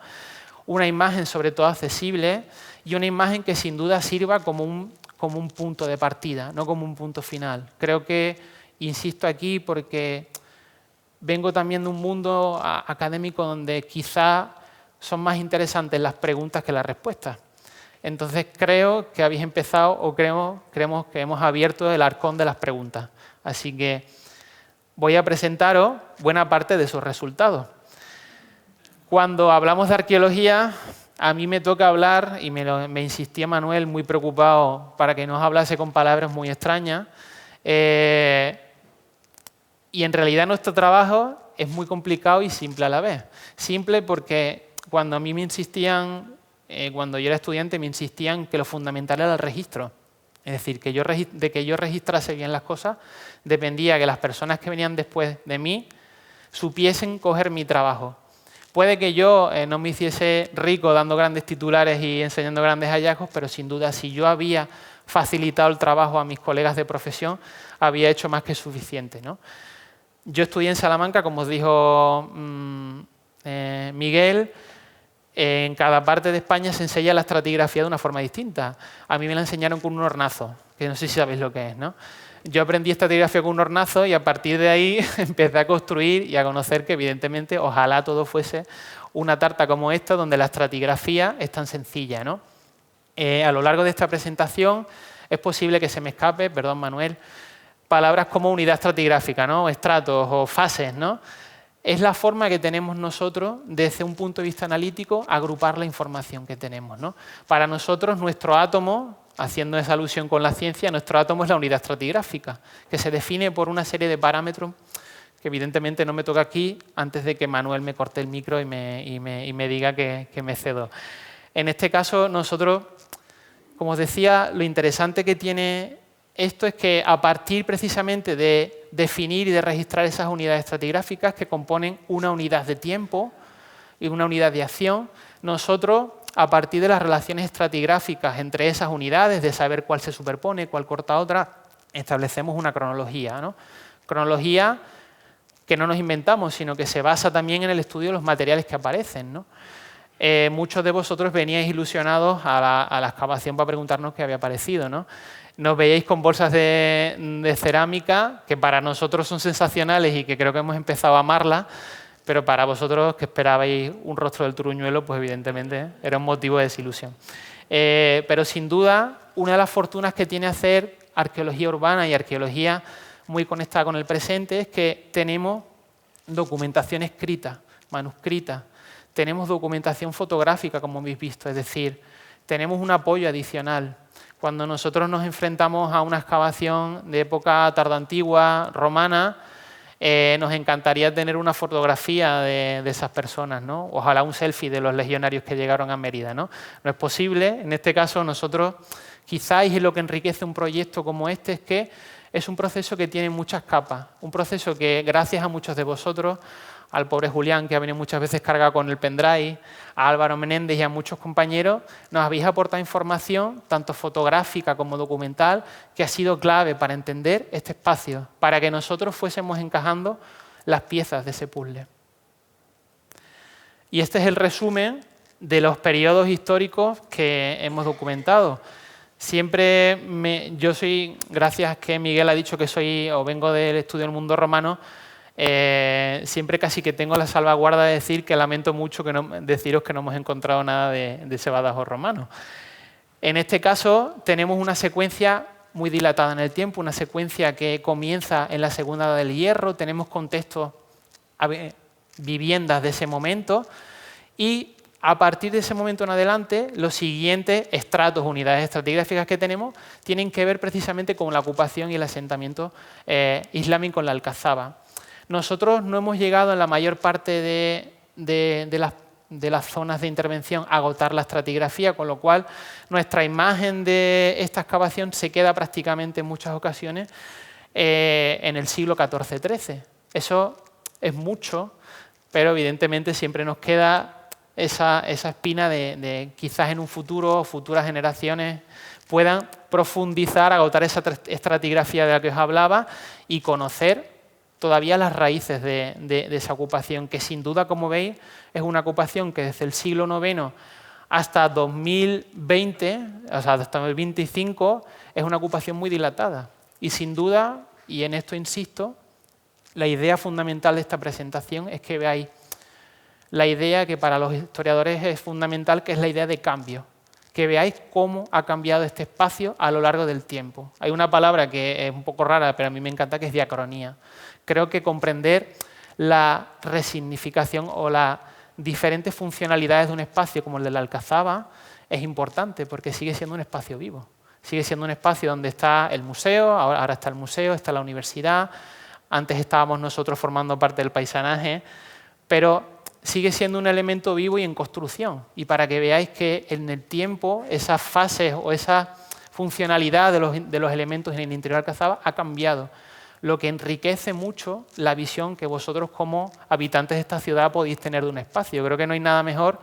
una imagen sobre todo accesible y una imagen que sin duda sirva como un punto de partida, no como un punto final. Creo que, insisto aquí, porque vengo también de un mundo académico donde quizá son más interesantes las preguntas que las respuestas. Entonces creo que habéis empezado o creemos que hemos abierto el arcón de las preguntas. Así que voy a presentaros buena parte de sus resultados. Cuando hablamos de arqueología, a mí me toca hablar, y me insistía Manuel muy preocupado para que no os hablase con palabras muy extrañas, y en realidad nuestro trabajo es muy complicado y simple a la vez. Simple porque cuando a mí me insistían, cuando yo era estudiante, me insistían que lo fundamental era el registro. Es decir, que yo registrase bien las cosas dependía que las personas que venían después de mí supiesen coger mi trabajo. Puede que yo no me hiciese rico dando grandes titulares y enseñando grandes hallazgos, pero sin duda si yo había facilitado el trabajo a mis colegas de profesión, había hecho más que suficiente, ¿no? Yo estudié en Salamanca, como os dijo Miguel. En cada parte de España se enseña la estratigrafía de una forma distinta. A mí me la enseñaron con un hornazo, que no sé si sabéis lo que es, ¿no? Yo aprendí estratigrafía con un hornazo y a partir de ahí empecé a construir y a conocer que, evidentemente, ojalá todo fuese una tarta como esta, donde la estratigrafía es tan sencilla, ¿no? A lo largo de esta presentación es posible que se me escape, perdón Manuel, palabras como unidad estratigráfica, ¿no? Estratos o fases, ¿no? Es la forma que tenemos nosotros, desde un punto de vista analítico, agrupar la información que tenemos, ¿no? Para nosotros, nuestro átomo, haciendo esa alusión con la ciencia, nuestro átomo es la unidad estratigráfica, que se define por una serie de parámetros que evidentemente no me toca aquí antes de que Manuel me corte el micro y me diga que me cedo. En este caso, nosotros, como os decía, lo interesante que tiene esto es que a partir precisamente de definir y de registrar esas unidades estratigráficas que componen una unidad de tiempo y una unidad de acción, nosotros, a partir de las relaciones estratigráficas entre esas unidades, de saber cuál se superpone, cuál corta otra, establecemos una cronología, ¿no? Cronología que no nos inventamos, sino que se basa también en el estudio de los materiales que aparecen, ¿no? Muchos de vosotros veníais ilusionados a la excavación para preguntarnos qué había aparecido, ¿no? Nos veíais con bolsas de cerámica, que para nosotros son sensacionales y que creo que hemos empezado a amarlas, pero para vosotros que esperabais un rostro del Turuñuelo, pues evidentemente era un motivo de desilusión. Pero sin duda, una de las fortunas que tiene hacer arqueología urbana y arqueología muy conectada con el presente es que tenemos documentación escrita, manuscrita, tenemos documentación fotográfica, como habéis visto, es decir, tenemos un apoyo adicional. Cuando nosotros nos enfrentamos a una excavación de época tardoantigua, romana, nos encantaría tener una fotografía de esas personas, ¿no? Ojalá un selfie de los legionarios que llegaron a Mérida, ¿no? No es posible. En este caso, nosotros, quizás, y lo que enriquece un proyecto como este, es que es un proceso que tiene muchas capas. Un proceso que, gracias a muchos de vosotros, al pobre Julián, que ha venido muchas veces cargado con el pendrive, a Álvaro Menéndez y a muchos compañeros, nos habéis aportado información, tanto fotográfica como documental, que ha sido clave para entender este espacio, para que nosotros fuésemos encajando las piezas de ese puzzle. Y este es el resumen de los periodos históricos que hemos documentado. Yo soy, gracias que Miguel ha dicho que soy o vengo del estudio del mundo romano, siempre casi que tengo la salvaguarda de decir que lamento mucho deciros que no hemos encontrado nada de ese Badajoz romano. En este caso tenemos una secuencia muy dilatada en el tiempo, una secuencia que comienza en la Segunda Edad del Hierro, tenemos contextos, viviendas de ese momento y a partir de ese momento en adelante los siguientes estratos, unidades estratigráficas que tenemos tienen que ver precisamente con la ocupación y el asentamiento islámico en la Alcazaba. Nosotros no hemos llegado en la mayor parte de las zonas de intervención a agotar la estratigrafía, con lo cual nuestra imagen de esta excavación se queda prácticamente en muchas ocasiones en el siglo XIV-XIII. Eso es mucho, pero evidentemente siempre nos queda esa espina de quizás en un futuro, futuras generaciones puedan profundizar, agotar esa estratigrafía de la que os hablaba y conocer todavía las raíces de esa ocupación, que sin duda, como veis, es una ocupación que desde el siglo IX hasta 2020, o sea, hasta 2025, es una ocupación muy dilatada. Y sin duda, y en esto insisto, la idea fundamental de esta presentación es que veáis la idea que para los historiadores es fundamental, que es la idea de cambio. Que veáis cómo ha cambiado este espacio a lo largo del tiempo. Hay una palabra que es un poco rara, pero a mí me encanta, que es diacronía. Creo que comprender la resignificación o las diferentes funcionalidades de un espacio como el de la Alcazaba es importante porque sigue siendo un espacio vivo. Sigue siendo un espacio donde está el museo, ahora está el museo, está la universidad, antes estábamos nosotros formando parte del paisanaje, pero sigue siendo un elemento vivo y en construcción. Y para que veáis que en el tiempo esas fases o esa funcionalidad de los elementos en el interior de Alcazaba ha cambiado, lo que enriquece mucho la visión que vosotros como habitantes de esta ciudad podéis tener de un espacio. Creo que no hay nada mejor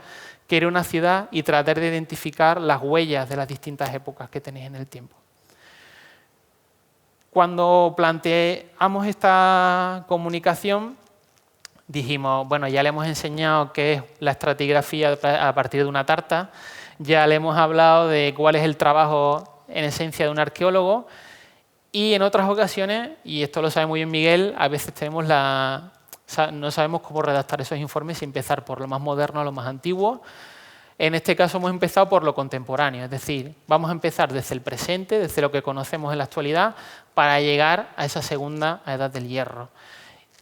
que ir a una ciudad y tratar de identificar las huellas de las distintas épocas que tenéis en el tiempo. Cuando planteamos esta comunicación, dijimos, bueno, ya le hemos enseñado qué es la estratigrafía a partir de una tarta, ya le hemos hablado de cuál es el trabajo en esencia de un arqueólogo y en otras ocasiones, y esto lo sabe muy bien Miguel, a veces no sabemos cómo redactar esos informes y empezar por lo más moderno a lo más antiguo. En este caso hemos empezado por lo contemporáneo, es decir, vamos a empezar desde el presente, desde lo que conocemos en la actualidad, para llegar a esa segunda edad del hierro.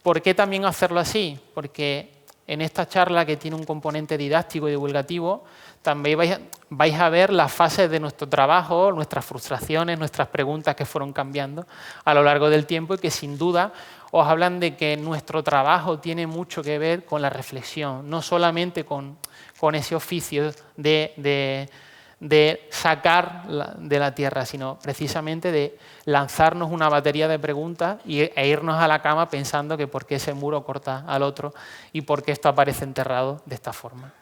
¿Por qué también hacerlo así? Porque en esta charla, que tiene un componente didáctico y divulgativo, también vais a ver las fases de nuestro trabajo, nuestras frustraciones, nuestras preguntas que fueron cambiando a lo largo del tiempo y que sin duda os hablan de que nuestro trabajo tiene mucho que ver con la reflexión, no solamente con ese oficio de sacar de la tierra, sino precisamente de lanzarnos una batería de preguntas e irnos a la cama pensando que por qué ese muro corta al otro y por qué esto aparece enterrado de esta forma.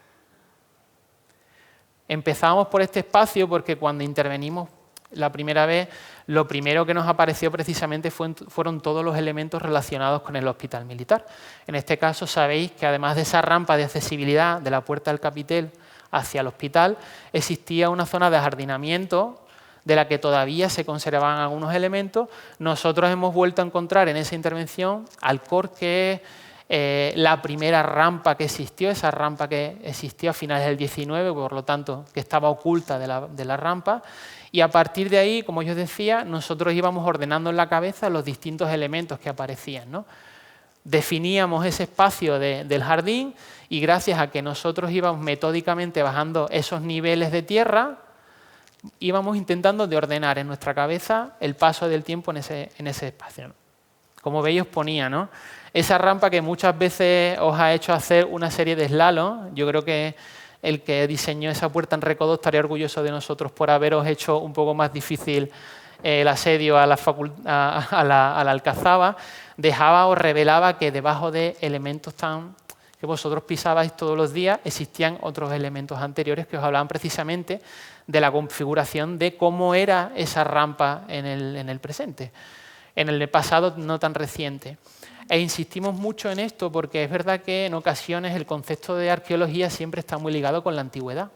Empezamos por este espacio porque cuando intervenimos la primera vez, lo primero que nos apareció precisamente fueron todos los elementos relacionados con el hospital militar. En este caso sabéis que además de esa rampa de accesibilidad de la puerta del capitel hacia el hospital, existía una zona de ajardinamiento de la que todavía se conservaban algunos elementos. Nosotros hemos vuelto a encontrar en esa intervención Alcor, que es la primera rampa que existió, esa rampa que existió a finales del 19, por lo tanto, que estaba oculta de la rampa. Y a partir de ahí, como yo os decía, nosotros íbamos ordenando en la cabeza los distintos elementos que aparecían, ¿no? Definíamos ese espacio del jardín y gracias a que nosotros íbamos metódicamente bajando esos niveles de tierra, íbamos intentando de ordenar en nuestra cabeza el paso del tiempo en ese espacio, ¿no? Como veis os ponía, ¿no? Esa rampa que muchas veces os ha hecho hacer una serie de slalom. Yo creo que el que diseñó esa puerta en Recodo estaría orgulloso de nosotros por haberos hecho un poco más difícil el asedio a la Alcazaba. Dejaba o revelaba que debajo de elementos que vosotros pisabais todos los días existían otros elementos anteriores que os hablaban precisamente de la configuración de cómo era esa rampa en el presente, en el pasado no tan reciente. E insistimos mucho en esto porque es verdad que en ocasiones el concepto de arqueología siempre está muy ligado con la antigüedad.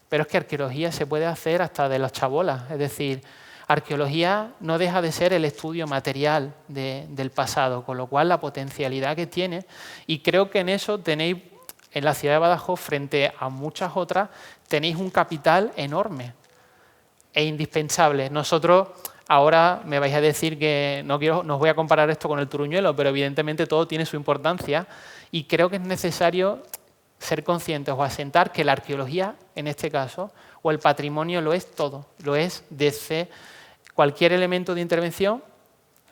Pero es que arqueología se puede hacer hasta de las chabolas. Es decir, arqueología no deja de ser el estudio material del pasado, con lo cual la potencialidad que tiene, y creo que en eso tenéis, en la ciudad de Badajoz, frente a muchas otras, tenéis un capital enorme e indispensable. Nosotros... Ahora me vais a decir que no os voy a comparar esto con el Turuñuelo, pero evidentemente todo tiene su importancia y creo que es necesario ser conscientes o asentar que la arqueología, en este caso, o el patrimonio lo es todo, lo es desde cualquier elemento de intervención,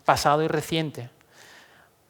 pasado y reciente.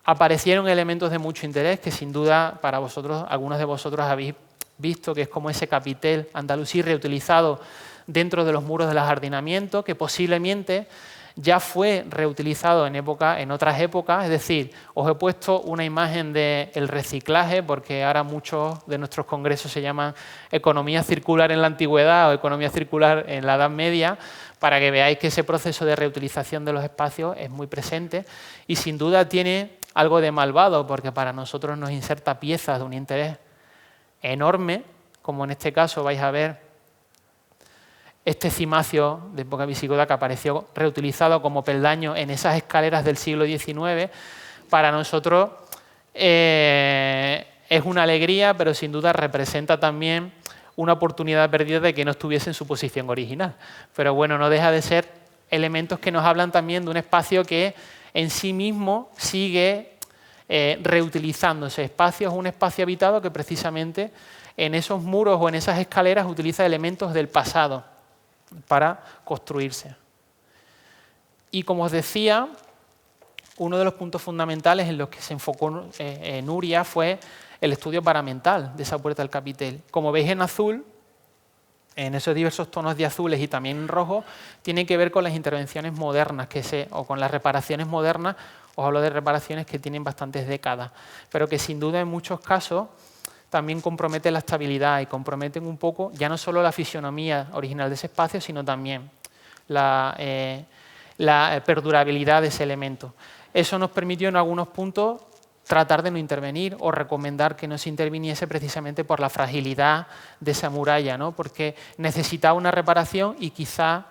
Aparecieron elementos de mucho interés que sin duda para vosotros, algunos de vosotros habéis visto, que es como ese capitel andalusí reutilizado dentro de los muros del ajardinamiento, que posiblemente ya fue reutilizado en otras épocas. Es decir, os he puesto una imagen del reciclaje, porque ahora muchos de nuestros congresos se llaman economía circular en la antigüedad o economía circular en la Edad Media, para que veáis que ese proceso de reutilización de los espacios es muy presente y sin duda tiene algo de malvado, porque para nosotros nos inserta piezas de un interés enorme, como en este caso vais a ver este cimacio de época visigoda que apareció reutilizado como peldaño en esas escaleras del siglo XIX. Para nosotros es una alegría, pero sin duda representa también una oportunidad perdida de que no estuviese en su posición original. Pero bueno, no deja de ser elementos que nos hablan también de un espacio que en sí mismo sigue reutilizándose. Espacio es un espacio habitado que precisamente en esos muros o en esas escaleras utiliza elementos del pasado para construirse. Y como os decía, uno de los puntos fundamentales en los que se enfocó Nuria fue el estudio paramental de esa puerta del capitel. Como veis en azul, en esos diversos tonos de azules y también en rojo, tiene que ver con las intervenciones modernas o con las reparaciones modernas. Os hablo de reparaciones que tienen bastantes décadas, pero que sin duda en muchos casos también comprometen la estabilidad y comprometen un poco ya no solo la fisionomía original de ese espacio, sino también la perdurabilidad de ese elemento. Eso nos permitió en algunos puntos tratar de no intervenir o recomendar que no se interviniese precisamente por la fragilidad de esa muralla, ¿no? Porque necesitaba una reparación y quizá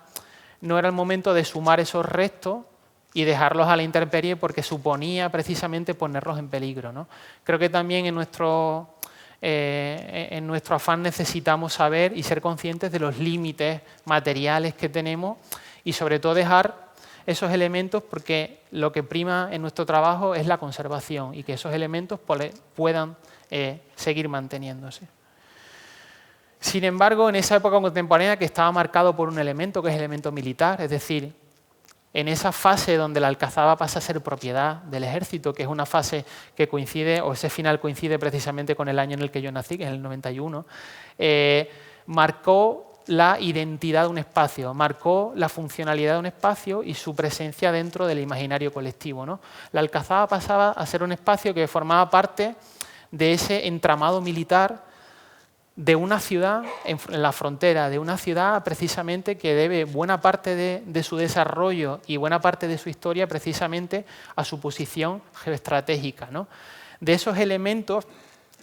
no era el momento de sumar esos restos y dejarlos a la intemperie porque suponía precisamente ponerlos en peligro, ¿no? Creo que también en nuestro afán necesitamos saber y ser conscientes de los límites materiales que tenemos y sobre todo dejar esos elementos, porque lo que prima en nuestro trabajo es la conservación y que esos elementos puedan seguir manteniéndose. Sin embargo, en esa época contemporánea que estaba marcado por un elemento que es el elemento militar, es decir, en esa fase donde la alcazaba pasa a ser propiedad del ejército, que es una fase que coincide, o ese final coincide precisamente con el año en el que yo nací, que es el 91, marcó la identidad de un espacio, marcó la funcionalidad de un espacio y su presencia dentro del imaginario colectivo, ¿no? La alcazaba pasaba a ser un espacio que formaba parte de ese entramado militar de una ciudad en la frontera, de una ciudad precisamente que debe buena parte de su desarrollo y buena parte de su historia precisamente a su posición geoestratégica, ¿no? De esos elementos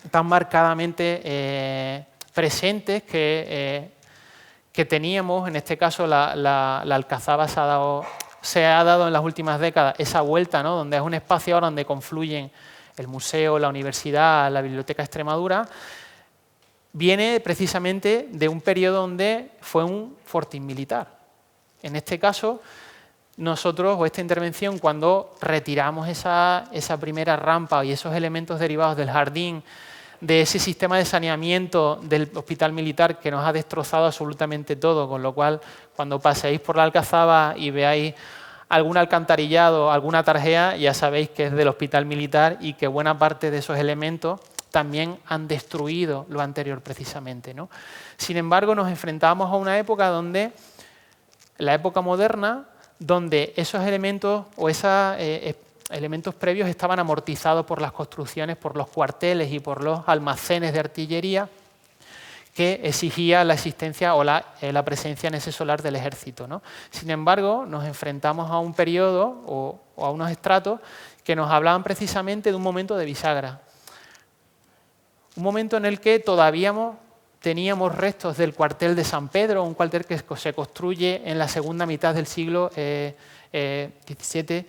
tan marcadamente presentes que teníamos, en este caso la alcazaba se ha dado en las últimas décadas esa vuelta, ¿no? Donde es un espacio ahora donde confluyen el museo, la universidad, la Biblioteca Extremadura. Viene precisamente de un periodo donde fue un fortín militar. En este caso, nosotros, o esta intervención, cuando retiramos esa primera rampa y esos elementos derivados del jardín, de ese sistema de saneamiento del hospital militar que nos ha destrozado absolutamente todo, con lo cual, cuando paséis por la Alcazaba y veáis algún alcantarillado, alguna tarjea, ya sabéis que es del hospital militar y que buena parte de esos elementos también han destruido lo anterior precisamente, ¿no? Sin embargo, nos enfrentamos a una época donde, la época moderna, donde esos elementos o esos elementos previos estaban amortizados por las construcciones, por los cuarteles y por los almacenes de artillería que exigía la existencia o la presencia en ese solar del ejército, ¿no? Sin embargo, nos enfrentamos a un periodo o a unos estratos que nos hablaban precisamente de un momento de bisagra. Un momento en el que todavía teníamos restos del cuartel de San Pedro, un cuartel que se construye en la segunda mitad del siglo XVII,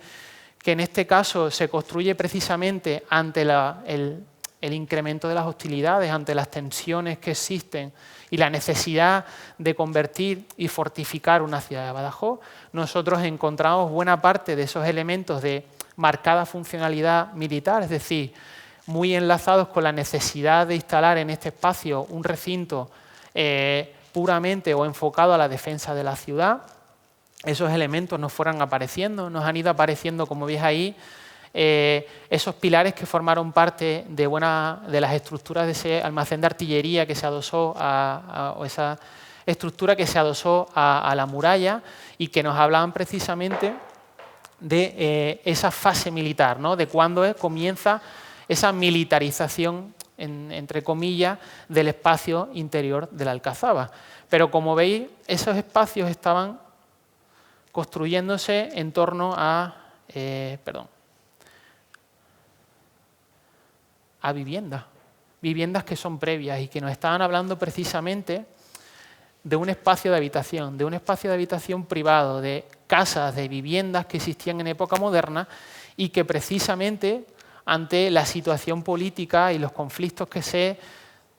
que en este caso se construye precisamente ante el incremento de las hostilidades, ante las tensiones que existen y la necesidad de convertir y fortificar una ciudad de Badajoz. Nosotros encontramos buena parte de esos elementos de marcada funcionalidad militar, es decir, muy enlazados con la necesidad de instalar en este espacio un recinto puramente o enfocado a la defensa de la ciudad. Esos elementos nos fueron apareciendo, nos han ido apareciendo, como veis ahí, esos pilares que formaron parte de las estructuras de ese almacén de artillería que se adosó o esa estructura que se adosó a la muralla y que nos hablaban precisamente de esa fase militar, ¿no? De cuándo comienza esa militarización, entre comillas, del espacio interior de la Alcazaba. Pero como veis, esos espacios estaban construyéndose en torno a viviendas que son previas y que nos estaban hablando precisamente de un espacio de habitación privado, de casas, de viviendas que existían en época moderna y que precisamente ante la situación política y los conflictos que se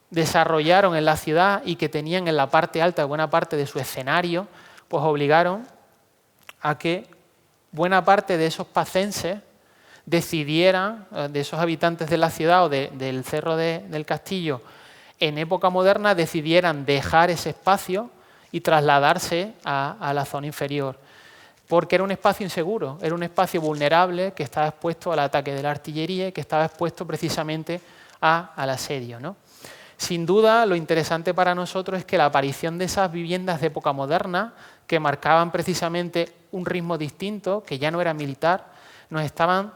desarrollaron en la ciudad y que tenían en la parte alta buena parte de su escenario, pues obligaron a que buena parte de esos pacenses decidieran, de esos habitantes de la ciudad o del Cerro del Castillo, en época moderna decidieran dejar ese espacio y trasladarse a la zona inferior. Porque era un espacio inseguro, era un espacio vulnerable que estaba expuesto al ataque de la artillería y que estaba expuesto precisamente al asedio, ¿no? Sin duda, lo interesante para nosotros es que la aparición de esas viviendas de época moderna, que marcaban precisamente un ritmo distinto, que ya no era militar, nos estaban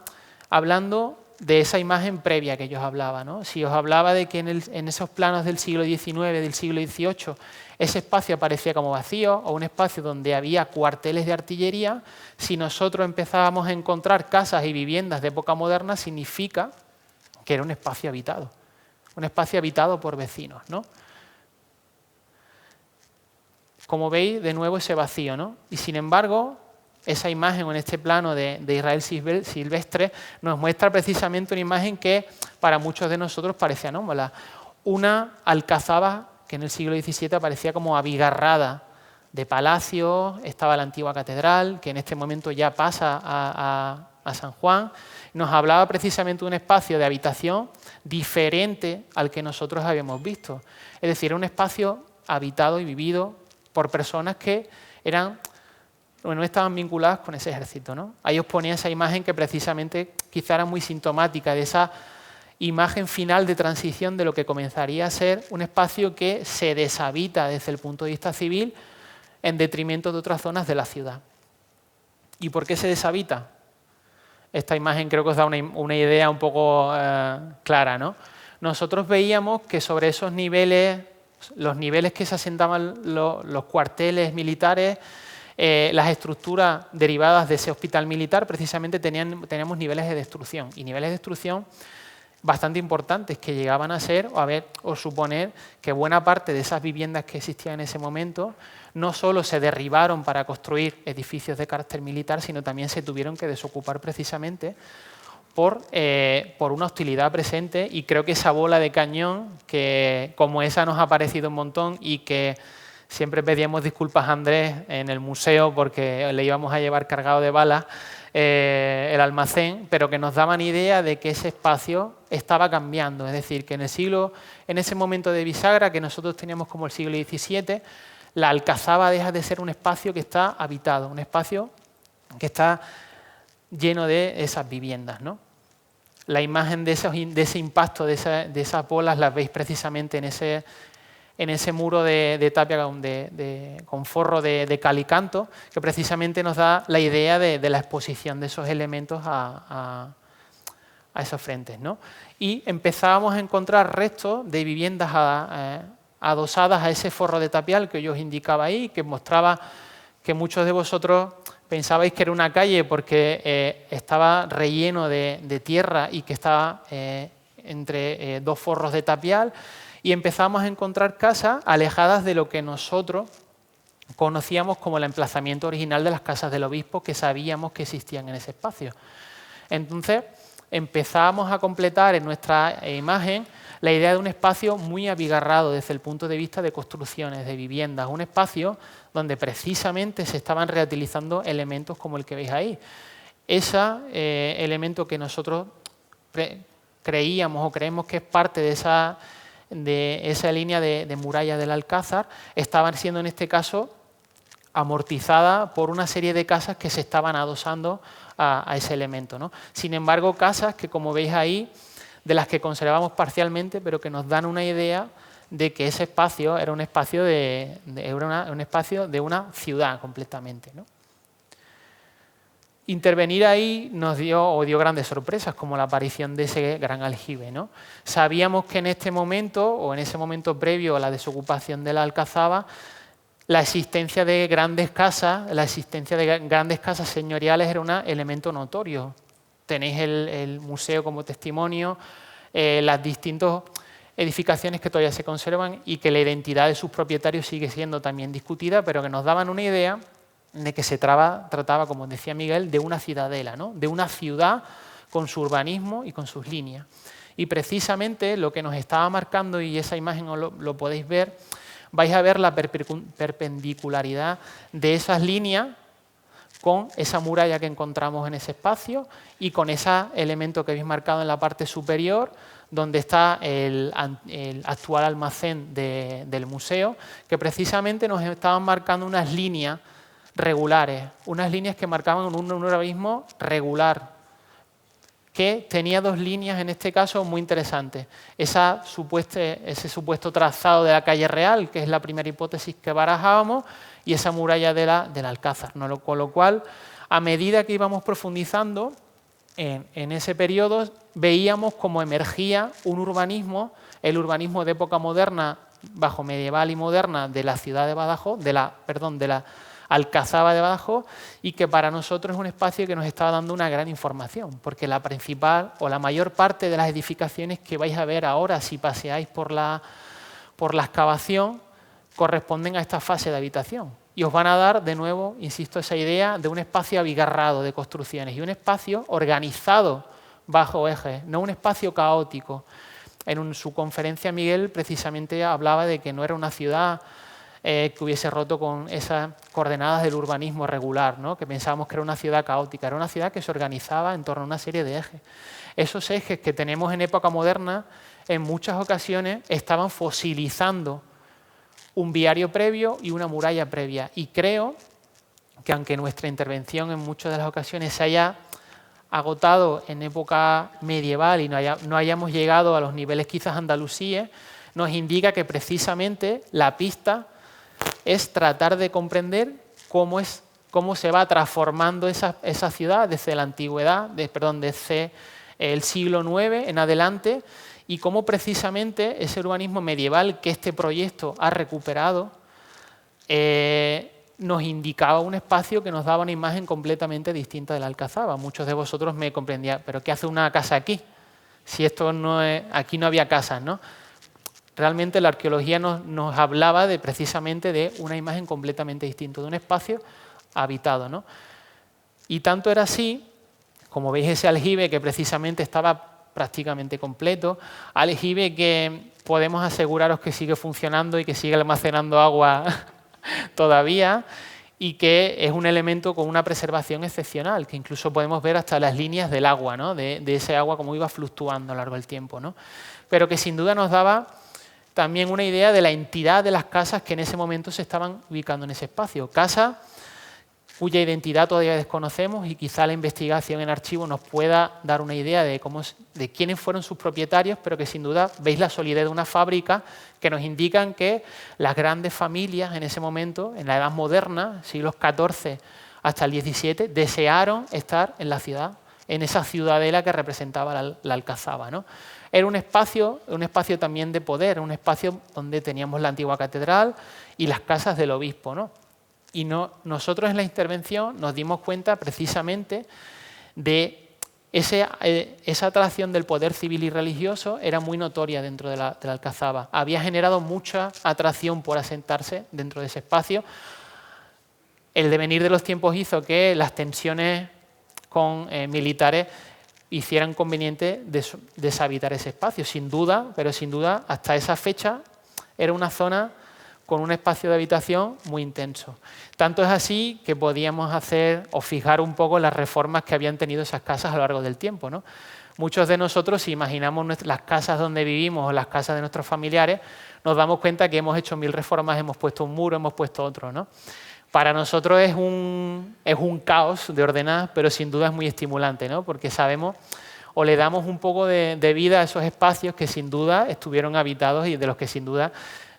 hablando de esa imagen previa que yo os hablaba, ¿no? Si os hablaba de que en esos planos del siglo XIX, del siglo XVIII, ese espacio aparecía como vacío o un espacio donde había cuarteles de artillería, si nosotros empezábamos a encontrar casas y viviendas de época moderna, significa que era un espacio habitado por vecinos, ¿no? Como veis, de nuevo ese vacío, ¿no? Y sin embargo, esa imagen en este plano de Israel silvestre nos muestra precisamente una imagen que para muchos de nosotros parece anómala. Una alcazaba que en el siglo XVII aparecía como abigarrada de palacios, estaba la antigua catedral, que en este momento ya pasa a San Juan, nos hablaba precisamente de un espacio de habitación diferente al que nosotros habíamos visto. Es decir, un espacio habitado y vivido por personas que no estaban vinculadas con ese ejército, ¿no? Ahí os ponía esa imagen que precisamente quizá era muy sintomática de esa imagen final de transición de lo que comenzaría a ser un espacio que se deshabita desde el punto de vista civil en detrimento de otras zonas de la ciudad. ¿Y por qué se deshabita? Esta imagen creo que os da una idea un poco clara, ¿no? Nosotros veíamos que sobre esos niveles, los niveles que se asentaban los cuarteles militares, las estructuras derivadas de ese hospital militar, precisamente teníamos niveles de destrucción, y niveles de destrucción bastante importantes que llegaban a ser o suponer que buena parte de esas viviendas que existían en ese momento no solo se derribaron para construir edificios de carácter militar, sino también se tuvieron que desocupar precisamente por una hostilidad presente, y creo que esa bola de cañón, que como esa nos ha parecido un montón y que siempre pedíamos disculpas a Andrés en el museo porque le íbamos a llevar cargado de balas el almacén, pero que nos daban idea de que ese espacio estaba cambiando. Es decir, que en ese momento de bisagra que nosotros teníamos como el siglo XVII, la Alcazaba deja de ser un espacio que está habitado, un espacio que está lleno de esas viviendas, ¿no? La imagen de ese impacto, de esas bolas, las veis precisamente en ese muro de tapia con forro de cal y canto, que precisamente nos da la idea de la exposición de esos elementos a esos frentes, ¿no? Y empezábamos a encontrar restos de viviendas adosadas a ese forro de tapial que yo os indicaba ahí, que mostraba que muchos de vosotros pensabais que era una calle porque estaba relleno de tierra y que estaba entre dos forros de tapial, y empezamos a encontrar casas alejadas de lo que nosotros conocíamos como el emplazamiento original de las casas del obispo, que sabíamos que existían en ese espacio. Entonces empezamos a completar en nuestra imagen la idea de un espacio muy abigarrado desde el punto de vista de construcciones, de viviendas, un espacio donde precisamente se estaban reutilizando elementos como el que veis ahí. Ese elemento que nosotros creíamos o creemos que es parte de esa línea de muralla del Alcázar, estaban siendo en este caso amortizada por una serie de casas que se estaban adosando a ese elemento, ¿no? Sin embargo, casas que, como veis ahí, de las que conservamos parcialmente, pero que nos dan una idea de que ese espacio era un espacio de una ciudad completamente, ¿no? Intervenir ahí nos dio grandes sorpresas, como la aparición de ese gran aljibe, ¿no? Sabíamos que en este momento, o en ese momento previo a la desocupación de la Alcazaba, la existencia de grandes casas, señoriales era un elemento notorio. Tenéis el museo como testimonio, las distintas edificaciones que todavía se conservan y que la identidad de sus propietarios sigue siendo también discutida, pero que nos daban una idea de que se trataba, como decía Miguel, de una ciudadela, ¿no? De una ciudad con su urbanismo y con sus líneas. Y precisamente lo que nos estaba marcando, y esa imagen lo podéis ver, vais a ver la perpendicularidad de esas líneas con esa muralla que encontramos en ese espacio y con ese elemento que habéis marcado en la parte superior, donde está el actual almacén del museo, que precisamente nos estaban marcando unas líneas regulares, unas líneas que marcaban un urbanismo regular, que tenía dos líneas en este caso muy interesantes. Ese supuesto trazado de la calle Real, que es la primera hipótesis que barajábamos, y esa muralla del Alcázar, ¿no? Con lo cual, a medida que íbamos profundizando en ese periodo, veíamos cómo emergía un urbanismo, el urbanismo de época moderna, bajo medieval y moderna, de la ciudad de Badajoz, de la Alcazaba de Badajoz, y que para nosotros es un espacio que nos estaba dando una gran información, porque la principal o la mayor parte de las edificaciones que vais a ver ahora si paseáis por la excavación corresponden a esta fase de habitación. Y os van a dar, de nuevo, insisto, esa idea de un espacio abigarrado de construcciones y un espacio organizado bajo ejes, no un espacio caótico. En su conferencia Miguel precisamente hablaba de que no era una ciudad que hubiese roto con esas coordenadas del urbanismo regular, ¿no? Que pensábamos que era una ciudad caótica, era una ciudad que se organizaba en torno a una serie de ejes. Esos ejes que tenemos en época moderna, en muchas ocasiones, estaban fosilizando un viario previo y una muralla previa. Y creo que aunque nuestra intervención en muchas de las ocasiones se haya agotado en época medieval y no hayamos llegado a los niveles quizás andalusíes, nos indica que precisamente la pista es tratar de comprender cómo se va transformando esa ciudad desde la antigüedad, desde el siglo IX en adelante, y cómo precisamente ese urbanismo medieval que este proyecto ha recuperado nos indicaba un espacio que nos daba una imagen completamente distinta de la Alcazaba. Muchos de vosotros me comprendían, ¿pero qué hace una casa aquí? Si esto no es, aquí no había casas, ¿no? Realmente la arqueología nos hablaba precisamente de una imagen completamente distinta, de un espacio habitado, ¿no? Y tanto era así, como veis ese aljibe que precisamente estaba prácticamente completo, aljibe que podemos aseguraros que sigue funcionando y que sigue almacenando agua todavía, y que es un elemento con una preservación excepcional, que incluso podemos ver hasta las líneas del agua, ¿no? de ese agua como iba fluctuando a lo largo del tiempo, ¿no? Pero que sin duda nos daba también una idea de la entidad de las casas que en ese momento se estaban ubicando en ese espacio. Casas cuya identidad todavía desconocemos y quizá la investigación en archivo nos pueda dar una idea de quiénes fueron sus propietarios, pero que sin duda veis la solidez de una fábrica que nos indican que las grandes familias en ese momento, en la Edad Moderna, siglos XIV hasta el XVII, desearon estar en la ciudad, en esa ciudadela que representaba la Alcazaba, ¿no? Era un espacio también de poder, un espacio donde teníamos la antigua catedral y las casas del obispo, ¿no? Y nosotros en la intervención nos dimos cuenta precisamente de esa atracción del poder civil y religioso era muy notoria dentro de la Alcazaba. Había generado mucha atracción por asentarse dentro de ese espacio. El devenir de los tiempos hizo que las tensiones con militares hicieran conveniente deshabitar ese espacio, sin duda, pero sin duda hasta esa fecha era una zona con un espacio de habitación muy intenso. Tanto es así que podíamos hacer o fijar un poco las reformas que habían tenido esas casas a lo largo del tiempo, ¿no? Muchos de nosotros, si imaginamos las casas donde vivimos o las casas de nuestros familiares, nos damos cuenta que hemos hecho 1000 reformas, hemos puesto un muro, hemos puesto otro, ¿no? Para nosotros es un caos de ordenar, pero sin duda es muy estimulante, ¿no? Porque sabemos o le damos un poco de vida a esos espacios que sin duda estuvieron habitados y de los que sin duda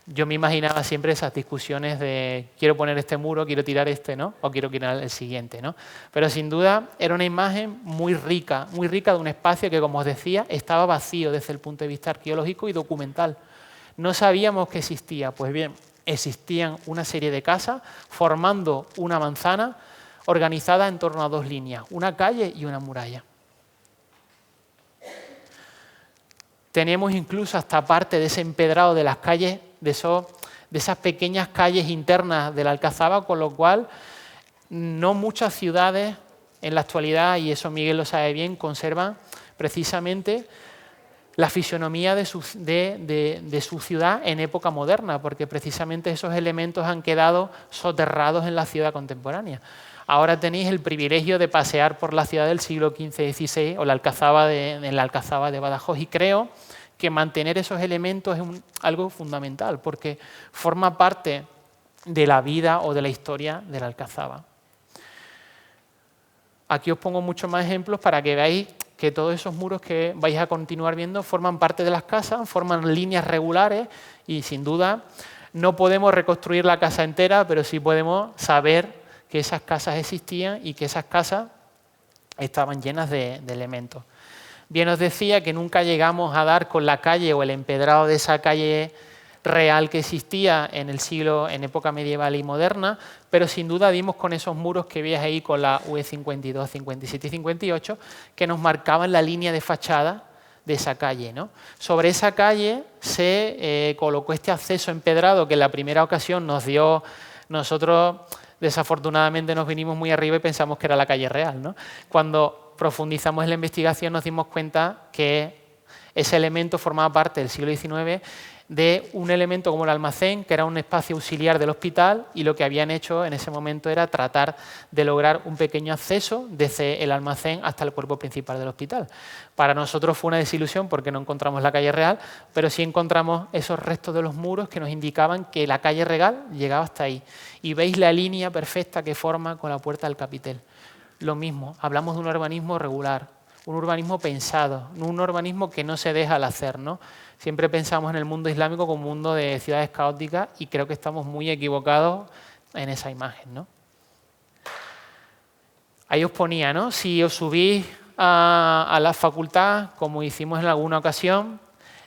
yo me imaginaba siempre esas discusiones de quiero poner este muro, quiero tirar este, ¿no? O quiero tirar el siguiente, ¿no? Pero sin duda era una imagen muy rica de un espacio que, como os decía, estaba vacío desde el punto de vista arqueológico y documental. No sabíamos que existía. Pues bien, existían una serie de casas formando una manzana organizada en torno a 2 líneas, una calle y una muralla. Tenemos incluso hasta parte de ese empedrado de las calles, de esas pequeñas calles internas de la Alcazaba, con lo cual no muchas ciudades en la actualidad, y eso Miguel lo sabe bien, conservan precisamente la fisonomía de su ciudad en época moderna, porque precisamente esos elementos han quedado soterrados en la ciudad contemporánea. Ahora tenéis el privilegio de pasear por la ciudad del siglo XV-XVI o en la Alcazaba de Badajoz, y creo que mantener esos elementos es algo fundamental, porque forma parte de la vida o de la historia de la Alcazaba. Aquí os pongo muchos más ejemplos para que veáis que todos esos muros que vais a continuar viendo forman parte de las casas, forman líneas regulares y sin duda no podemos reconstruir la casa entera, pero sí podemos saber que esas casas existían y que esas casas estaban llenas de elementos. Bien os decía que nunca llegamos a dar con la calle o el empedrado de esa calle real que existía en época medieval y moderna, pero sin duda dimos con esos muros que veis ahí con la UE52, 57 y 58, que nos marcaban la línea de fachada de esa calle, ¿no? Sobre esa calle se colocó este acceso empedrado que en la primera ocasión nos dio. Nosotros desafortunadamente nos vinimos muy arriba y pensamos que era la calle real, ¿no? Cuando profundizamos en la investigación nos dimos cuenta que ese elemento formaba parte del siglo XIX de un elemento como el almacén, que era un espacio auxiliar del hospital, y lo que habían hecho en ese momento era tratar de lograr un pequeño acceso desde el almacén hasta el cuerpo principal del hospital. Para nosotros fue una desilusión porque no encontramos la calle real, pero sí encontramos esos restos de los muros que nos indicaban que la calle real llegaba hasta ahí. Y veis la línea perfecta que forma con la puerta del capitel. Lo mismo, hablamos de un urbanismo regular, un urbanismo pensado, un urbanismo que no se deja al hacer, ¿no? Siempre pensamos en el mundo islámico como un mundo de ciudades caóticas y creo que estamos muy equivocados en esa imagen, ¿no? Ahí os ponía, ¿no? Si os subís a la facultad, como hicimos en alguna ocasión,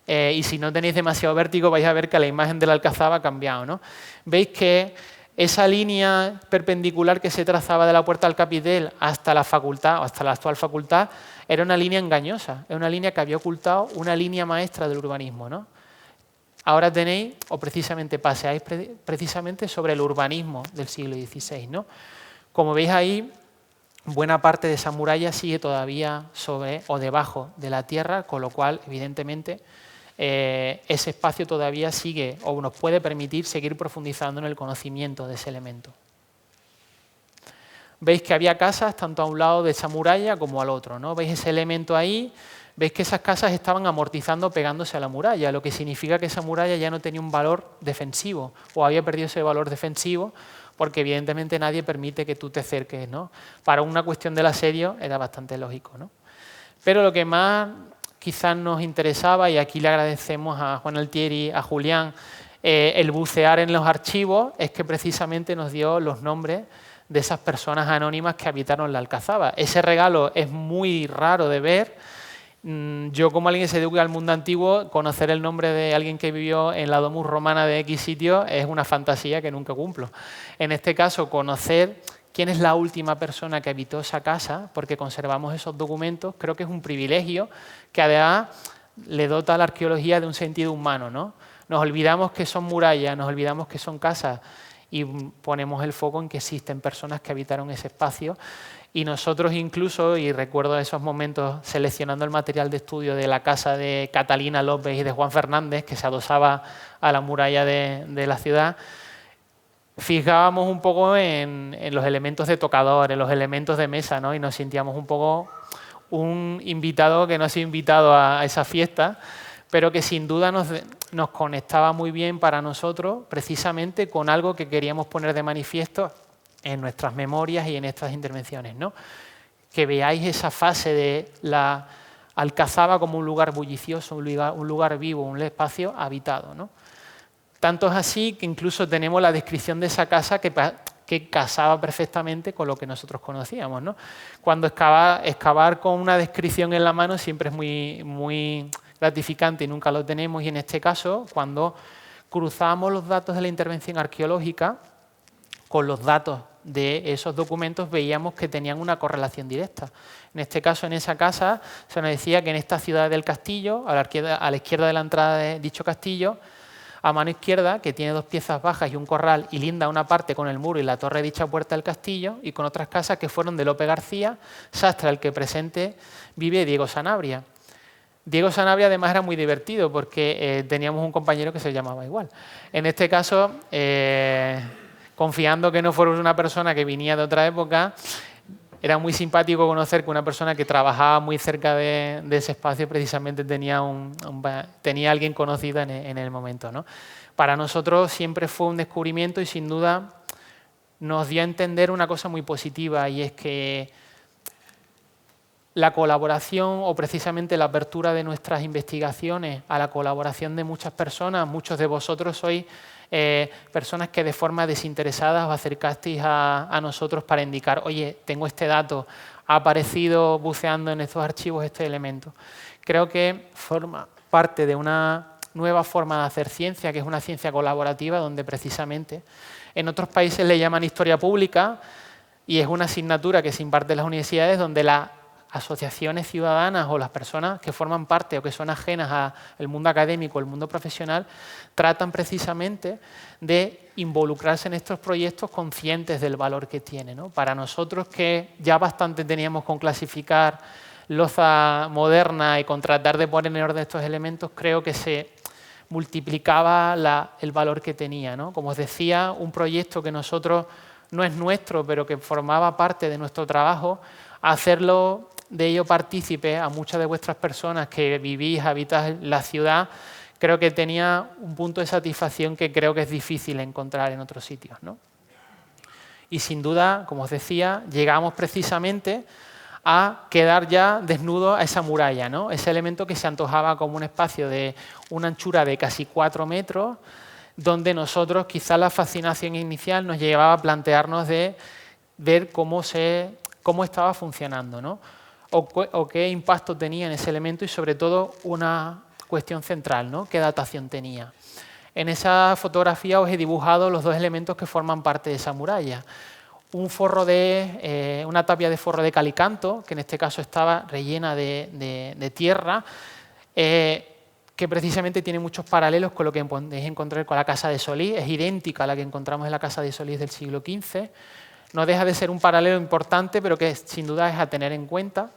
y si no tenéis demasiado vértigo, vais a ver que la imagen de la Alcazaba ha cambiado, ¿no? Veis que esa línea perpendicular que se trazaba de la puerta del capitel hasta la facultad, o hasta la actual facultad, era una línea engañosa, era una línea que había ocultado una línea maestra del urbanismo, ¿no? Ahora tenéis, o precisamente paseáis precisamente sobre el urbanismo del siglo XVI, ¿no? Como veis ahí, buena parte de esa muralla sigue todavía sobre o debajo de la tierra, con lo cual, evidentemente, ese espacio todavía sigue o nos puede permitir seguir profundizando en el conocimiento de ese elemento. Veis que había casas tanto a un lado de esa muralla como al otro, ¿no? Veis ese elemento ahí, veis que esas casas estaban amortizando pegándose a la muralla, lo que significa que esa muralla ya no tenía un valor defensivo o había perdido ese valor defensivo porque evidentemente nadie permite que tú te acerques, ¿no? Para una cuestión del asedio era bastante lógico, ¿no? Pero lo que más quizás nos interesaba, y aquí le agradecemos a Juan Altieri, a Julián, el bucear en los archivos, es que precisamente nos dio los nombres de esas personas anónimas que habitaron la Alcazaba. Ese regalo es muy raro de ver. Yo, como alguien que se dedica al mundo antiguo, conocer el nombre de alguien que vivió en la Domus Romana de X sitio es una fantasía que nunca cumplo. En este caso, conocer quién es la última persona que habitó esa casa, porque conservamos esos documentos, creo que es un privilegio que además le dota a la arqueología de un sentido humano, ¿no? Nos olvidamos que son murallas, nos olvidamos que son casas y ponemos el foco en que existen personas que habitaron ese espacio. Y nosotros incluso, y recuerdo esos momentos seleccionando el material de estudio de la casa de Catalina López y de Juan Fernández, que se adosaba a la muralla de la ciudad, fijábamos un poco en los elementos de tocador, en los elementos de mesa, ¿no? Y nos sentíamos un poco un invitado que no ha sido invitado a esa fiesta, pero que sin duda nos conectaba muy bien para nosotros, precisamente con algo que queríamos poner de manifiesto en nuestras memorias y en estas intervenciones, ¿no? Que veáis esa fase de la Alcazaba como un lugar bullicioso, un lugar vivo, un espacio habitado, ¿no? Tanto es así que incluso tenemos la descripción de esa casa que casaba perfectamente con lo que nosotros conocíamos, ¿no? Cuando excavar con una descripción en la mano siempre es muy gratificante y nunca lo tenemos, y en este caso, cuando cruzamos los datos de la intervención arqueológica con los datos de esos documentos, veíamos que tenían una correlación directa. En este caso, en esa casa, se nos decía que en esta ciudad del castillo, a la izquierda de la entrada de dicho castillo, a mano izquierda, que tiene 2 piezas bajas y un corral y linda una parte con el muro y la torre de dicha puerta del castillo, y con otras casas que fueron de Lope García, sastre al que presente vive Diego Sanabria. Diego Sanabria además era muy divertido porque teníamos un compañero que se llamaba igual. En este caso, confiando que no fuera una persona que venía de otra época, era muy simpático conocer que una persona que trabajaba muy cerca de ese espacio precisamente tenía alguien conocido en el momento, ¿no? Para nosotros siempre fue un descubrimiento y sin duda nos dio a entender una cosa muy positiva, y es que la colaboración o precisamente la apertura de nuestras investigaciones a la colaboración de muchas personas, muchos de vosotros sois personas que de forma desinteresada os acercasteis a nosotros para indicar, oye, tengo este dato, ha aparecido buceando en estos archivos este elemento. Creo que forma parte de una nueva forma de hacer ciencia, que es una ciencia colaborativa, donde precisamente en otros países le llaman historia pública, y es una asignatura que se imparte en las universidades donde las asociaciones ciudadanas o las personas que forman parte o que son ajenas al mundo académico, el mundo profesional, tratan precisamente de involucrarse en estos proyectos conscientes del valor que tiene, ¿no? Para nosotros, que ya bastante teníamos con clasificar loza moderna y con tratar de poner en orden estos elementos, creo que se multiplicaba el valor que tenía, ¿no? Como os decía, un proyecto que nosotros no es nuestro, pero que formaba parte de nuestro trabajo, hacerlo de ello partícipe a muchas de vuestras personas que vivís, habitáis la ciudad, creo que tenía un punto de satisfacción que creo que es difícil encontrar en otros sitios, ¿no? Y sin duda, como os decía, llegamos precisamente a quedar ya desnudos a esa muralla, ¿no? Ese elemento que se antojaba como un espacio de una anchura de casi 4 metros, donde nosotros quizás la fascinación inicial nos llevaba a plantearnos de ver cómo estaba funcionando, ¿no? O qué impacto tenía en ese elemento y sobre todo una cuestión central, ¿no? ¿Qué datación tenía? En esa fotografía os he dibujado los dos elementos que forman parte de esa muralla. Una tapia de forro de calicanto, que en este caso estaba rellena de tierra, que precisamente tiene muchos paralelos con lo que podéis encontrar con la Casa de Solís, es idéntica a la que encontramos en la Casa de Solís del siglo XV. No deja de ser un paralelo importante, pero que sin duda es a tener en cuenta,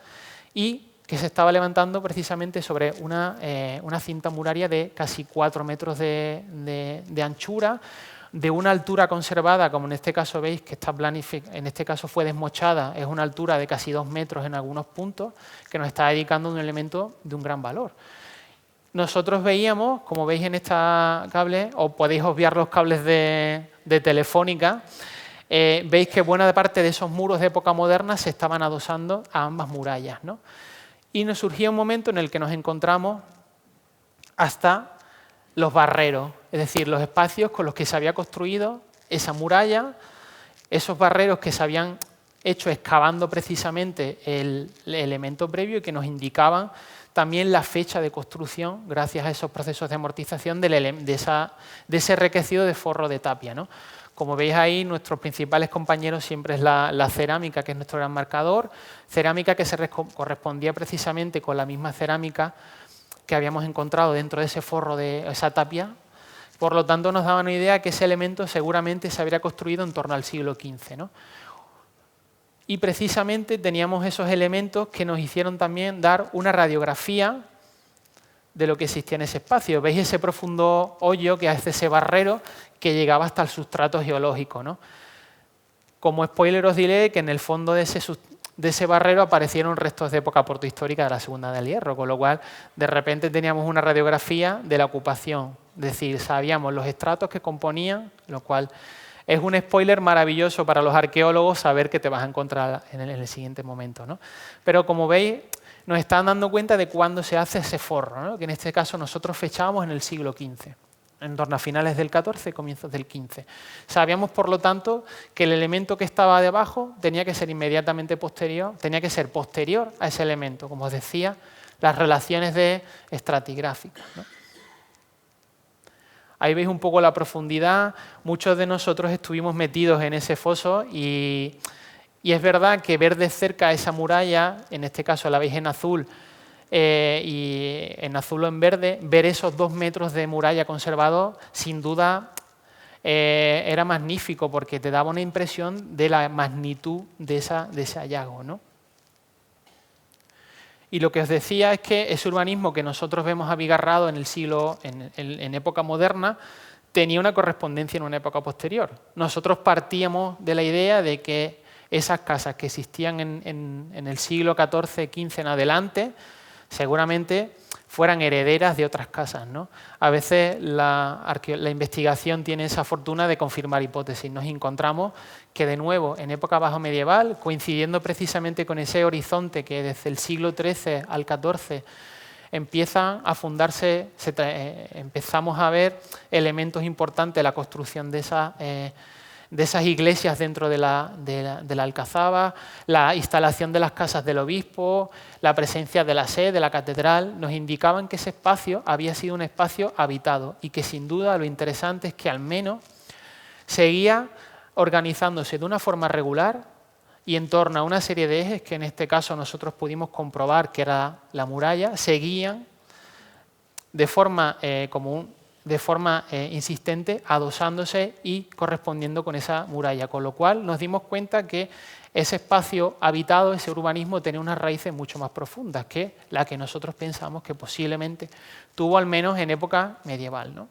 y que se estaba levantando precisamente sobre una cinta muraria de casi 4 metros de anchura, de una altura conservada, como en este caso veis que está en este caso fue desmochada, es una altura de casi 2 metros en algunos puntos, que nos está dedicando un elemento de un gran valor. Nosotros veíamos, como veis en esta cable, o podéis obviar los cables de Telefónica, veis que buena parte de esos muros de época moderna se estaban adosando a ambas murallas, ¿no? Y nos surgía un momento en el que nos encontramos hasta los barreros, es decir, los espacios con los que se había construido esa muralla, esos barreros que se habían hecho excavando precisamente el elemento previo y que nos indicaban también la fecha de construcción gracias a esos procesos de amortización de ese enriquecido de forro de tapia, ¿no? Como veis ahí, nuestros principales compañeros siempre es la cerámica, que es nuestro gran marcador, cerámica que se correspondía precisamente con la misma cerámica que habíamos encontrado dentro de ese forro de esa tapia. Por lo tanto, nos daba una idea que ese elemento seguramente se habría construido en torno al siglo XV, ¿no? Y precisamente teníamos esos elementos que nos hicieron también dar una radiografía de lo que existía en ese espacio. Veis ese profundo hoyo que hace ese barrero que llegaba hasta el sustrato geológico, ¿no? Como spoiler os diré que en el fondo de ese barrero aparecieron restos de época protohistórica de la Segunda Edad del Hierro, con lo cual de repente teníamos una radiografía de la ocupación, es decir, sabíamos los estratos que componían, lo cual es un spoiler maravilloso para los arqueólogos saber que te vas a encontrar en el siguiente momento, ¿no? Pero como veis, nos están dando cuenta de cuándo se hace ese forro, ¿no? Que en este caso nosotros fechábamos en el siglo XV, en torno a finales del XIV, comienzos del XV. Sabíamos, por lo tanto, que el elemento que estaba debajo tenía que ser inmediatamente posterior, tenía que ser posterior a ese elemento, como os decía, las relaciones de estratigráficas, ¿no? Ahí veis un poco la profundidad. Muchos de nosotros estuvimos metidos en ese foso y es verdad que ver de cerca esa muralla, en este caso la veis en azul y en azul o en verde, ver esos 2 metros de muralla conservado, sin duda era magnífico porque te daba una impresión de la magnitud de ese hallazgo, ¿no? Y lo que os decía es que ese urbanismo que nosotros vemos abigarrado en época moderna tenía una correspondencia en una época posterior. Nosotros partíamos de la idea de que esas casas que existían en el siglo XIV, XV en adelante, seguramente fueran herederas de otras casas, ¿no? A veces la investigación tiene esa fortuna de confirmar hipótesis. Nos encontramos que, de nuevo, en época bajo medieval, coincidiendo precisamente con ese horizonte que desde el siglo XIII al XIV empiezan a fundarse, empezamos a ver elementos importantes de la construcción de esas iglesias dentro de la alcazaba, la instalación de las casas del obispo, la presencia de la sede, de la catedral, nos indicaban que ese espacio había sido un espacio habitado y que sin duda lo interesante es que al menos seguía organizándose de una forma regular y en torno a una serie de ejes que en este caso nosotros pudimos comprobar que era la muralla, seguían de forma de forma insistente, adosándose y correspondiendo con esa muralla. Con lo cual nos dimos cuenta que ese espacio habitado, ese urbanismo, tenía unas raíces mucho más profundas que la que nosotros pensamos que posiblemente tuvo, al menos en época medieval, ¿no?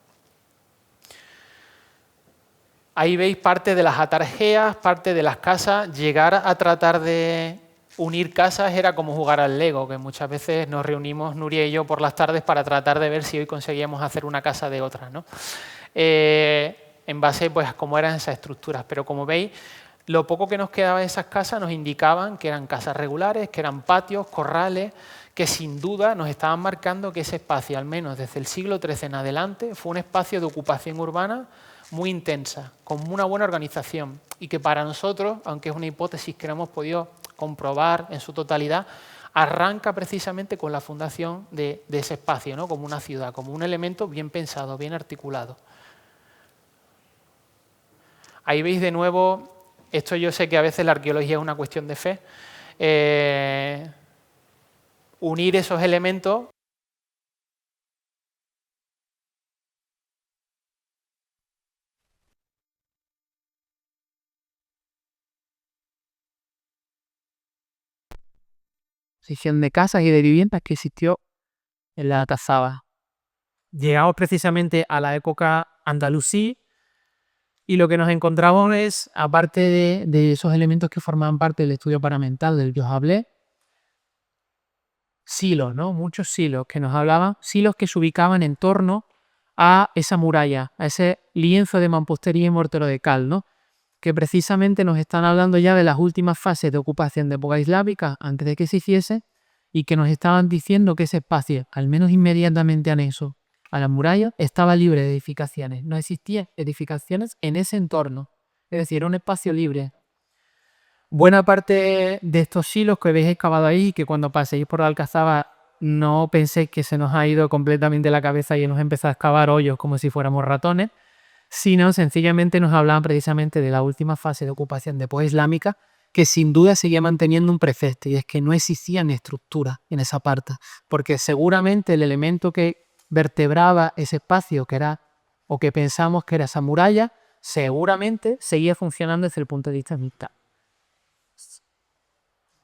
Ahí veis parte de las atarjeas, parte de las casas. Llegar a tratar de unir casas era como jugar al Lego, que muchas veces nos reunimos Nuria y yo por las tardes para tratar de ver si hoy conseguíamos hacer una casa de otra, ¿no? En base pues, a cómo eran esas estructuras. Pero como veis, lo poco que nos quedaba de esas casas nos indicaban que eran casas regulares, que eran patios, corrales, que sin duda nos estaban marcando que ese espacio, al menos desde el siglo XIII en adelante, fue un espacio de ocupación urbana muy intensa, con una buena organización, y que para nosotros, aunque es una hipótesis que no hemos podido comprobar en su totalidad, arranca precisamente con la fundación de ese espacio, ¿no? Como una ciudad, como un elemento bien pensado, bien articulado. Ahí veis de nuevo, esto yo sé que a veces la arqueología es una cuestión de fe, unir esos elementos. De casas y de viviendas que existió en la Alcazaba. Llegamos precisamente a la época andalusí y lo que nos encontramos es, aparte de esos elementos que formaban parte del estudio paramental del que os hablé, silos, ¿no? Muchos silos que nos hablaban, silos que se ubicaban en torno a esa muralla, a ese lienzo de mampostería y mortero de cal, ¿no? Que precisamente nos están hablando ya de las últimas fases de ocupación de época islámica antes de que se hiciese, y que nos estaban diciendo que ese espacio, al menos inmediatamente anexo a la muralla, estaba libre de edificaciones. No existían edificaciones en ese entorno. Es decir, era un espacio libre. Buena parte de estos silos que habéis excavado ahí, que cuando paséis por la Alcazaba no penséis que se nos ha ido completamente la cabeza y hemos empezado a excavar hoyos como si fuéramos ratones, sino sencillamente nos hablaban precisamente de la última fase de ocupación de época islámica, que sin duda seguía manteniendo un precepto, y es que no existían estructuras en esa parte, porque seguramente el elemento que vertebraba ese espacio, que era, o que pensamos que era esa muralla, seguramente seguía funcionando desde el punto de vista militar.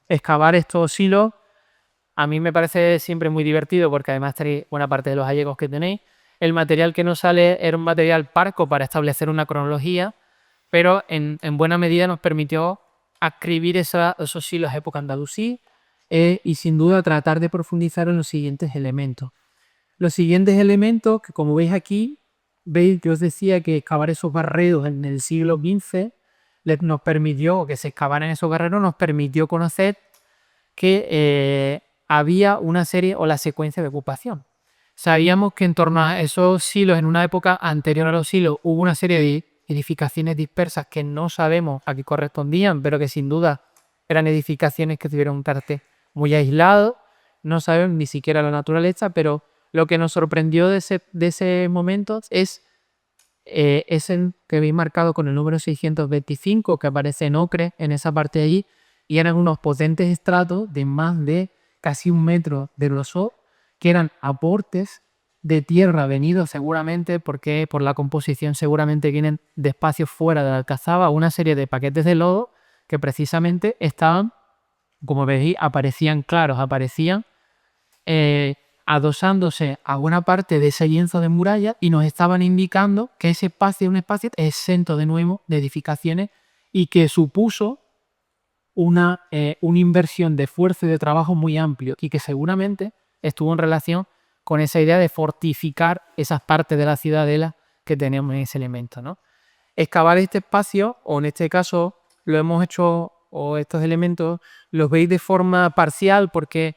Excavar estos silos a mí me parece siempre muy divertido, porque además tenéis buena parte de los hallazgos que tenéis. El material que nos sale era un material parco para establecer una cronología, pero en buena medida nos permitió adscribir esos silos a época andalusí y sin duda tratar de profundizar en los siguientes elementos. Los siguientes elementos, que como veis aquí, veis que os decía que excavar esos barreros en el siglo XV nos permitió, que se excavaran esos barreros, nos permitió conocer que había una serie o la secuencia de ocupación. Sabíamos que en torno a esos silos, en una época anterior a los silos, hubo una serie de edificaciones dispersas que no sabemos a qué correspondían, pero que sin duda eran edificaciones que tuvieron un carácter muy aislado. No sabemos ni siquiera la naturaleza, pero lo que nos sorprendió de ese momento es ese que veis marcado con el número 625, que aparece en ocre en esa parte de allí, y eran unos potentes estratos de más de casi 1 metro de grosor, que eran aportes de tierra venidos seguramente, porque por la composición seguramente vienen de espacios fuera de la Alcazaba, una serie de paquetes de lodo que precisamente estaban, como veis, aparecían claros, aparecían adosándose a buena parte de ese lienzo de muralla, y nos estaban indicando que ese espacio es un espacio exento de nuevo de edificaciones y que supuso una inversión de esfuerzo y de trabajo muy amplio, y que seguramente estuvo en relación con esa idea de fortificar esas partes de la ciudadela que tenemos en ese elemento, ¿no? Excavar este espacio, o en este caso lo hemos hecho, o estos elementos los veis de forma parcial, porque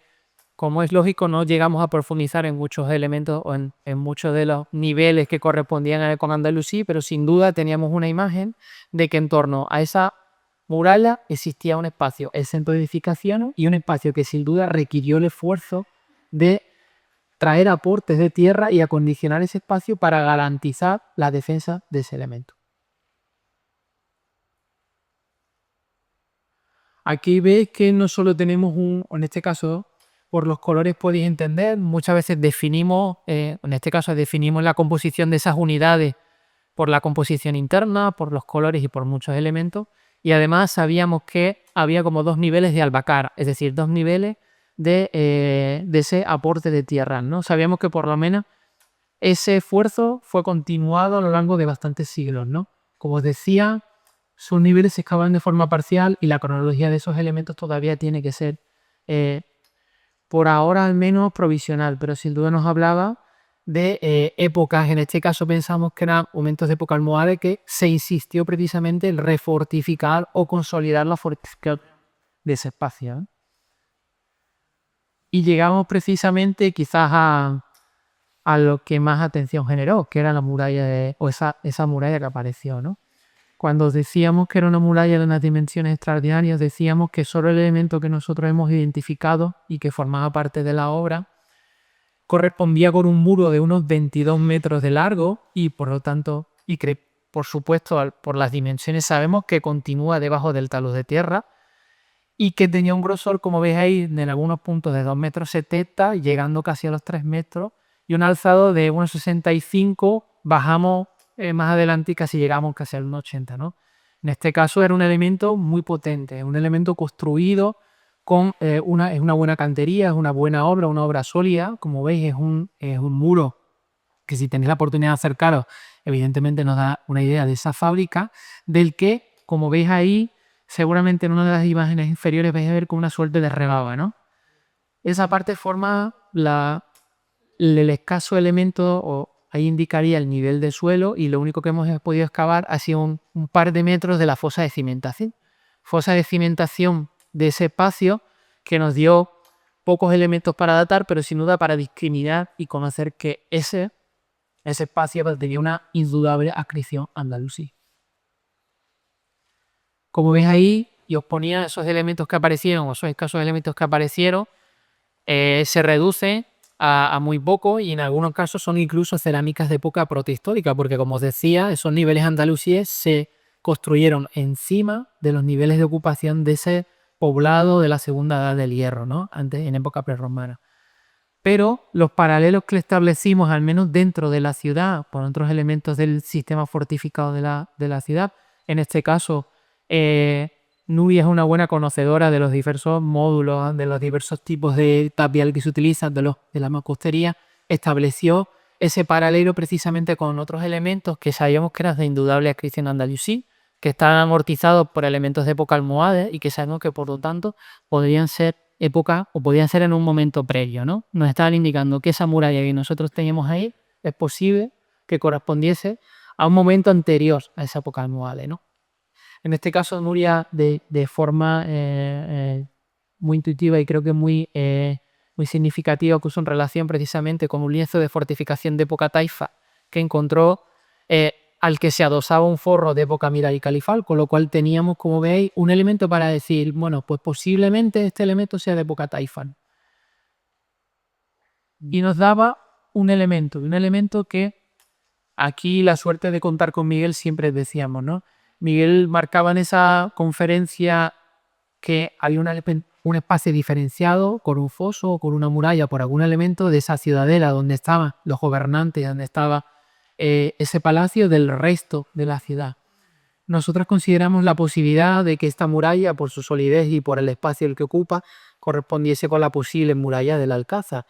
como es lógico no llegamos a profundizar en muchos elementos o en muchos de los niveles que correspondían a con andalusí, pero sin duda teníamos una imagen de que en torno a esa muralla existía un espacio exento de edificaciones, y un espacio que sin duda requirió el esfuerzo de traer aportes de tierra y acondicionar ese espacio para garantizar la defensa de ese elemento. Aquí veis que no solo tenemos en este caso, por los colores podéis entender. Muchas veces definimos, en este caso definimos la composición de esas unidades por la composición interna, por los colores y por muchos elementos. Y además sabíamos que había como 2 niveles de albacar, es decir, 2 niveles de ese aporte de tierra, ¿no? Sabíamos que por lo menos ese esfuerzo fue continuado a lo largo de bastantes siglos, ¿no? Como os decía, sus niveles se excavan de forma parcial y la cronología de esos elementos todavía tiene que ser, por ahora al menos, provisional, pero sin duda nos hablaba de épocas. En este caso pensamos que eran momentos de época almohade, que se insistió precisamente en refortificar o consolidar la fortificación de ese espacio, ¿eh? Y llegamos precisamente quizás a lo que más atención generó, que era la muralla esa muralla que apareció, ¿no? Cuando decíamos que era una muralla de unas dimensiones extraordinarias, decíamos que solo el elemento que nosotros hemos identificado y que formaba parte de la obra correspondía con un muro de unos 22 metros de largo y por lo tanto, por supuesto por las dimensiones sabemos que continúa debajo del talud de tierra y que tenía un grosor, como veis ahí, en algunos puntos de 2,70 m, llegando casi a los 3 metros, y un alzado de 1,65 m, bajamos más adelante y casi llegamos casi al 1,80 m, ¿no? En este caso era un elemento muy potente, un elemento construido con una buena cantería, es una buena obra, una obra sólida. Como veis, es un muro que, si tenéis la oportunidad de acercaros, evidentemente nos da una idea de esa fábrica, del que, como veis ahí, seguramente en una de las imágenes inferiores vais a ver con una suerte de rebaba, ¿no? Esa parte forma el escaso elemento, o ahí indicaría el nivel de suelo, y lo único que hemos podido excavar ha sido un par de metros de la fosa de cimentación. Fosa de cimentación de ese espacio que nos dio pocos elementos para datar, pero sin duda para discriminar y conocer que ese espacio tenía una indudable adscripción andalusí. Como veis ahí, y os ponía esos elementos que aparecieron, o esos escasos elementos que aparecieron, se reducen a muy poco, y en algunos casos son incluso cerámicas de época protohistórica, porque, como os decía, esos niveles andalusíes se construyeron encima de los niveles de ocupación de ese poblado de la segunda edad del hierro, ¿no? Antes, en época prerromana. Pero los paralelos que establecimos, al menos dentro de la ciudad, por otros elementos del sistema fortificado de la ciudad, en este caso, Nuria es una buena conocedora de los diversos módulos, de los diversos tipos de tapial que se utilizan, de la mampostería, estableció ese paralelo precisamente con otros elementos que sabíamos que eran de indudable adscripción andalusí, que estaban amortizados por elementos de época almohade y que sabemos que, por lo tanto, podrían ser en un momento previo, ¿no? Nos estaban indicando que esa muralla que nosotros teníamos ahí es posible que correspondiese a un momento anterior a esa época almohade, ¿no? En este caso, Nuria, de forma muy intuitiva y creo que muy significativa, puso en relación precisamente con un lienzo de fortificación de época taifa que encontró, al que se adosaba un forro de época mira y califal, con lo cual teníamos, como veis, un elemento para decir, bueno, pues posiblemente este elemento sea de época taifa. Y nos daba un elemento que aquí la suerte de contar con Miguel siempre decíamos, ¿no? Miguel marcaba en esa conferencia que había un espacio diferenciado con un foso o con una muralla por algún elemento de esa ciudadela donde estaban los gobernantes, donde estaba ese palacio, del resto de la ciudad. Nosotros consideramos la posibilidad de que esta muralla, por su solidez y por el espacio que ocupa, correspondiese con la posible muralla del Alcázar.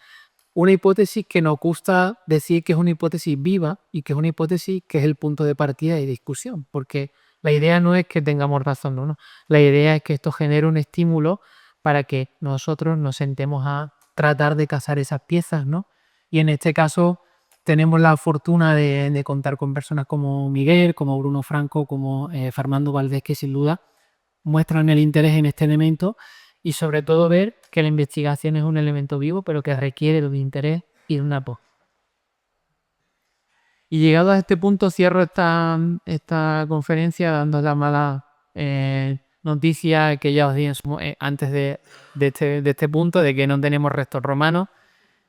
Una hipótesis que nos gusta decir que es una hipótesis viva y que es una hipótesis que es el punto de partida y discusión, porque la idea no es que tengamos razón, no. La idea es que esto genere un estímulo para que nosotros nos sentemos a tratar de cazar esas piezas, ¿no? Y en este caso tenemos la fortuna de contar con personas como Miguel, como Bruno Franco, como Fernando Valdés, que sin duda muestran el interés en este elemento, y sobre todo ver que la investigación es un elemento vivo, pero que requiere de un interés y de una pos. Y llegado a este punto cierro esta conferencia dando la mala noticia que ya os di antes de este punto, de que no tenemos restos romanos.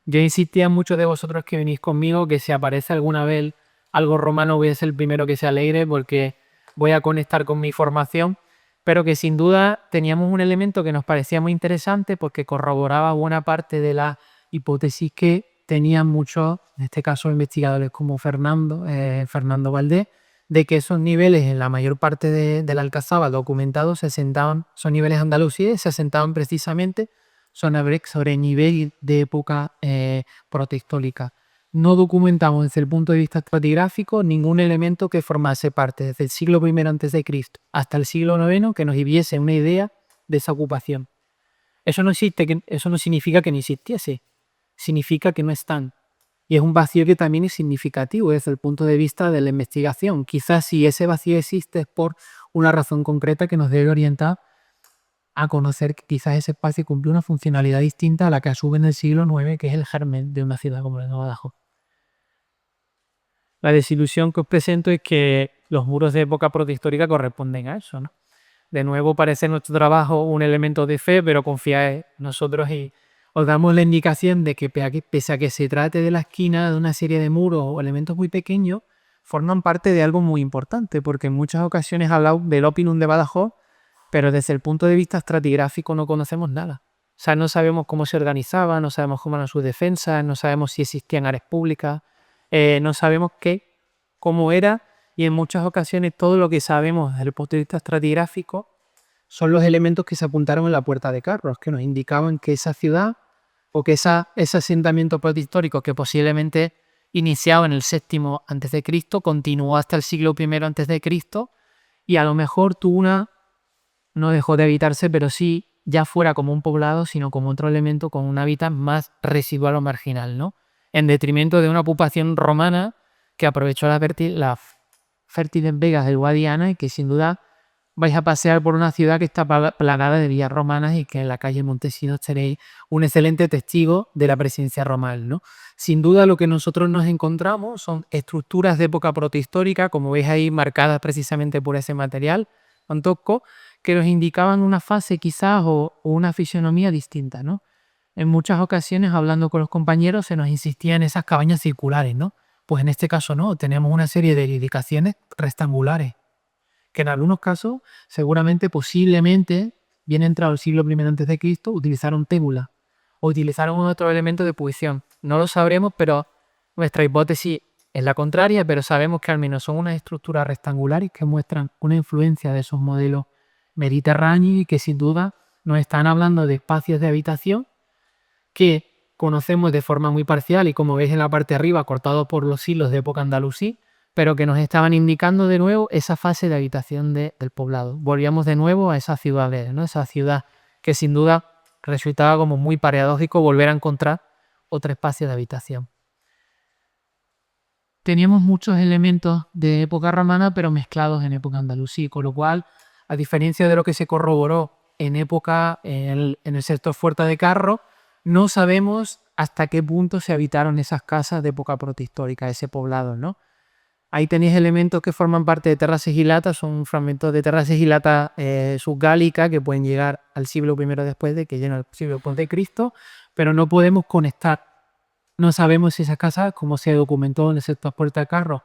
Yo insistía a muchos de vosotros que venís conmigo que si aparece alguna vez algo romano voy a ser el primero que se alegre, porque voy a conectar con mi formación, pero que sin duda teníamos un elemento que nos parecía muy interesante porque corroboraba buena parte de la hipótesis que tenían muchos, en este caso investigadores como Fernando Valdés, de que esos niveles en la mayor parte de la Alcazaba documentados son niveles andalusíes, se asentaban precisamente sobre nivel de época protohistórica. No documentamos desde el punto de vista estratigráfico ningún elemento que formase parte desde el siglo I a.C. hasta el siglo IX que nos diese una idea de esa ocupación. Eso no significa que no existiese, significa que no están. Y es un vacío que también es significativo desde el punto de vista de la investigación. Quizás si ese vacío existe es por una razón concreta que nos debe orientar a conocer que quizás ese espacio cumple una funcionalidad distinta a la que asume en el siglo IX, que es el germen de una ciudad como la de Badajoz. La desilusión que os presento es que los muros de época protohistórica corresponden a eso, ¿no? De nuevo parece nuestro trabajo un elemento de fe, pero confiáis en nosotros y os damos la indicación de que pese a que se trate de la esquina de una serie de muros o elementos muy pequeños, forman parte de algo muy importante, porque en muchas ocasiones hablamos del Opinum de Badajoz, pero desde el punto de vista estratigráfico no conocemos nada. O sea, no sabemos cómo se organizaba, no sabemos cómo eran sus defensas, no sabemos si existían áreas públicas, no sabemos cómo era, y en muchas ocasiones todo lo que sabemos desde el punto de vista estratigráfico son los elementos que se apuntaron en la puerta de Carros, que nos indicaban que esa ciudad o que ese asentamiento protohistórico que posiblemente iniciado en el VII a.C. continuó hasta el siglo I a.C. y a lo mejor no dejó de habitarse, pero sí ya fuera como un poblado, sino como otro elemento con un hábitat más residual o marginal, ¿no? En detrimento de una ocupación romana que aprovechó las fértiles vegas del Guadiana y que sin duda vais a pasear por una ciudad que está plagada de villas romanas y que en la calle Montesinos tenéis un excelente testigo de la presencia romana, ¿no? Sin duda lo que nosotros nos encontramos son estructuras de época protohistórica, como veis ahí marcadas precisamente por ese material, Antosco, que nos indicaban una fase quizás o una fisionomía distinta, ¿no? En muchas ocasiones, hablando con los compañeros, se nos insistía en esas cabañas circulares, ¿no? Pues en este caso no, tenemos una serie de edificaciones rectangulares, que en algunos casos, seguramente, posiblemente, bien entrado el siglo I a.C., utilizaron tébulas o utilizaron otro elemento de puición. No lo sabremos, pero nuestra hipótesis es la contraria, pero sabemos que al menos son unas estructuras rectangulares que muestran una influencia de esos modelos mediterráneos y que sin duda nos están hablando de espacios de habitación que conocemos de forma muy parcial y como veis en la parte de arriba cortados por los hilos de época andalusí, pero que nos estaban indicando de nuevo esa fase de habitación del poblado. Volvíamos de nuevo a esa ciudad verde, ¿no? Esa ciudad que sin duda resultaba como muy paradójico volver a encontrar otro espacio de habitación. Teníamos muchos elementos de época romana, pero mezclados en época andalusí, con lo cual, a diferencia de lo que se corroboró en el sector Fuerte de Carro, no sabemos hasta qué punto se habitaron esas casas de época protohistórica, ese poblado, ¿no? Ahí tenéis elementos que forman parte de Terra Sigillata, son fragmentos de Terra Sigillata subgálica que pueden llegar al siglo I después de que llega el siglo I, pero no podemos conectar. No sabemos si esas casas, como se documentó en el sector Puerta de Carro,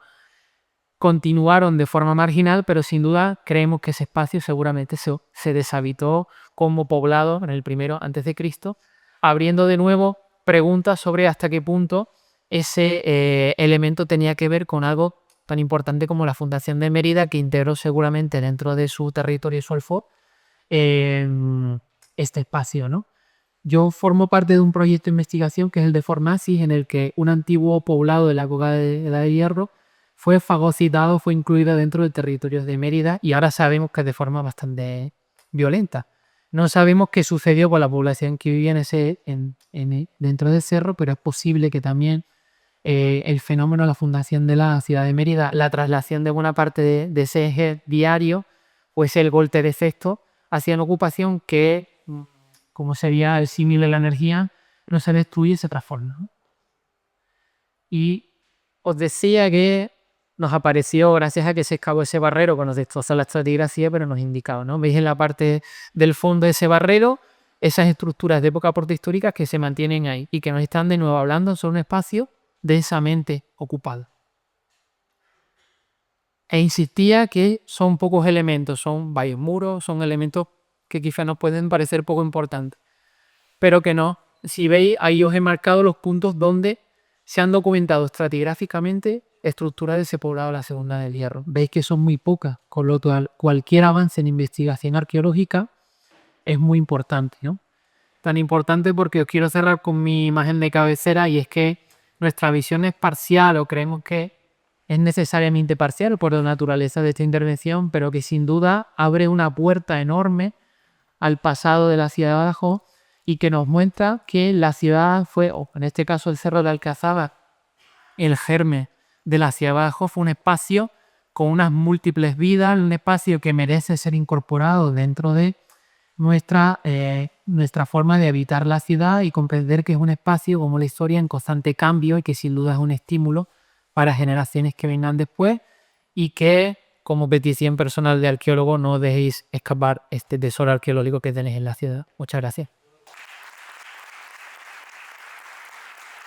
continuaron de forma marginal, pero sin duda creemos que ese espacio seguramente se deshabitó como poblado en el I a.C., abriendo de nuevo preguntas sobre hasta qué punto ese elemento tenía que ver con algo tan importante como la fundación de Mérida, que integró seguramente dentro de su territorio y su alfor este espacio, ¿no? Yo formo parte de un proyecto de investigación que es el de Fornacis, en el que un antiguo poblado de la época de la de Hierro fue fagocitado, fue incluido dentro del territorio de Mérida y ahora sabemos que es de forma bastante violenta. No sabemos qué sucedió con la población que vivía dentro del cerro, pero es posible que también el fenómeno de la fundación de la ciudad de Mérida, la traslación de buena parte de ese eje viario, pues el golpe de efecto hacia una ocupación que, como sería el símil de la energía, no se destruye y se transforma, ¿no? Y os decía que nos apareció gracias a que se excavó ese barrero que nos destrozó la estratigrafía, pero nos indicaba, ¿no? Veis en la parte del fondo de ese barrero esas estructuras de época protohistórica que se mantienen ahí y que nos están de nuevo hablando sobre un espacio densamente ocupado. e insistía que son pocos elementos, son varios muros, son elementos que quizás nos pueden parecer poco importantes, pero que no. Si veis, ahí os he marcado los puntos donde se han documentado estratigráficamente estructuras de ese poblado de la Segunda del Hierro. Veis que son muy pocas, con lo cual cualquier avance en investigación arqueológica es muy importante, ¿no? Tan importante porque os quiero cerrar con mi imagen de cabecera, y es que nuestra visión es parcial, o creemos que es necesariamente parcial por la naturaleza de esta intervención, pero que sin duda abre una puerta enorme al pasado de la ciudad de Badajoz y que nos muestra que la ciudad fue, o en este caso el Cerro de Alcazaba, el germen de la ciudad de Badajoz, fue un espacio con unas múltiples vidas, un espacio que merece ser incorporado dentro de nuestra forma de habitar la ciudad y comprender que es un espacio como la historia en constante cambio y que sin duda es un estímulo para generaciones que vengan después, y que como petición personal de arqueólogo no dejéis escapar este tesoro arqueológico que tenéis en la ciudad. Muchas gracias.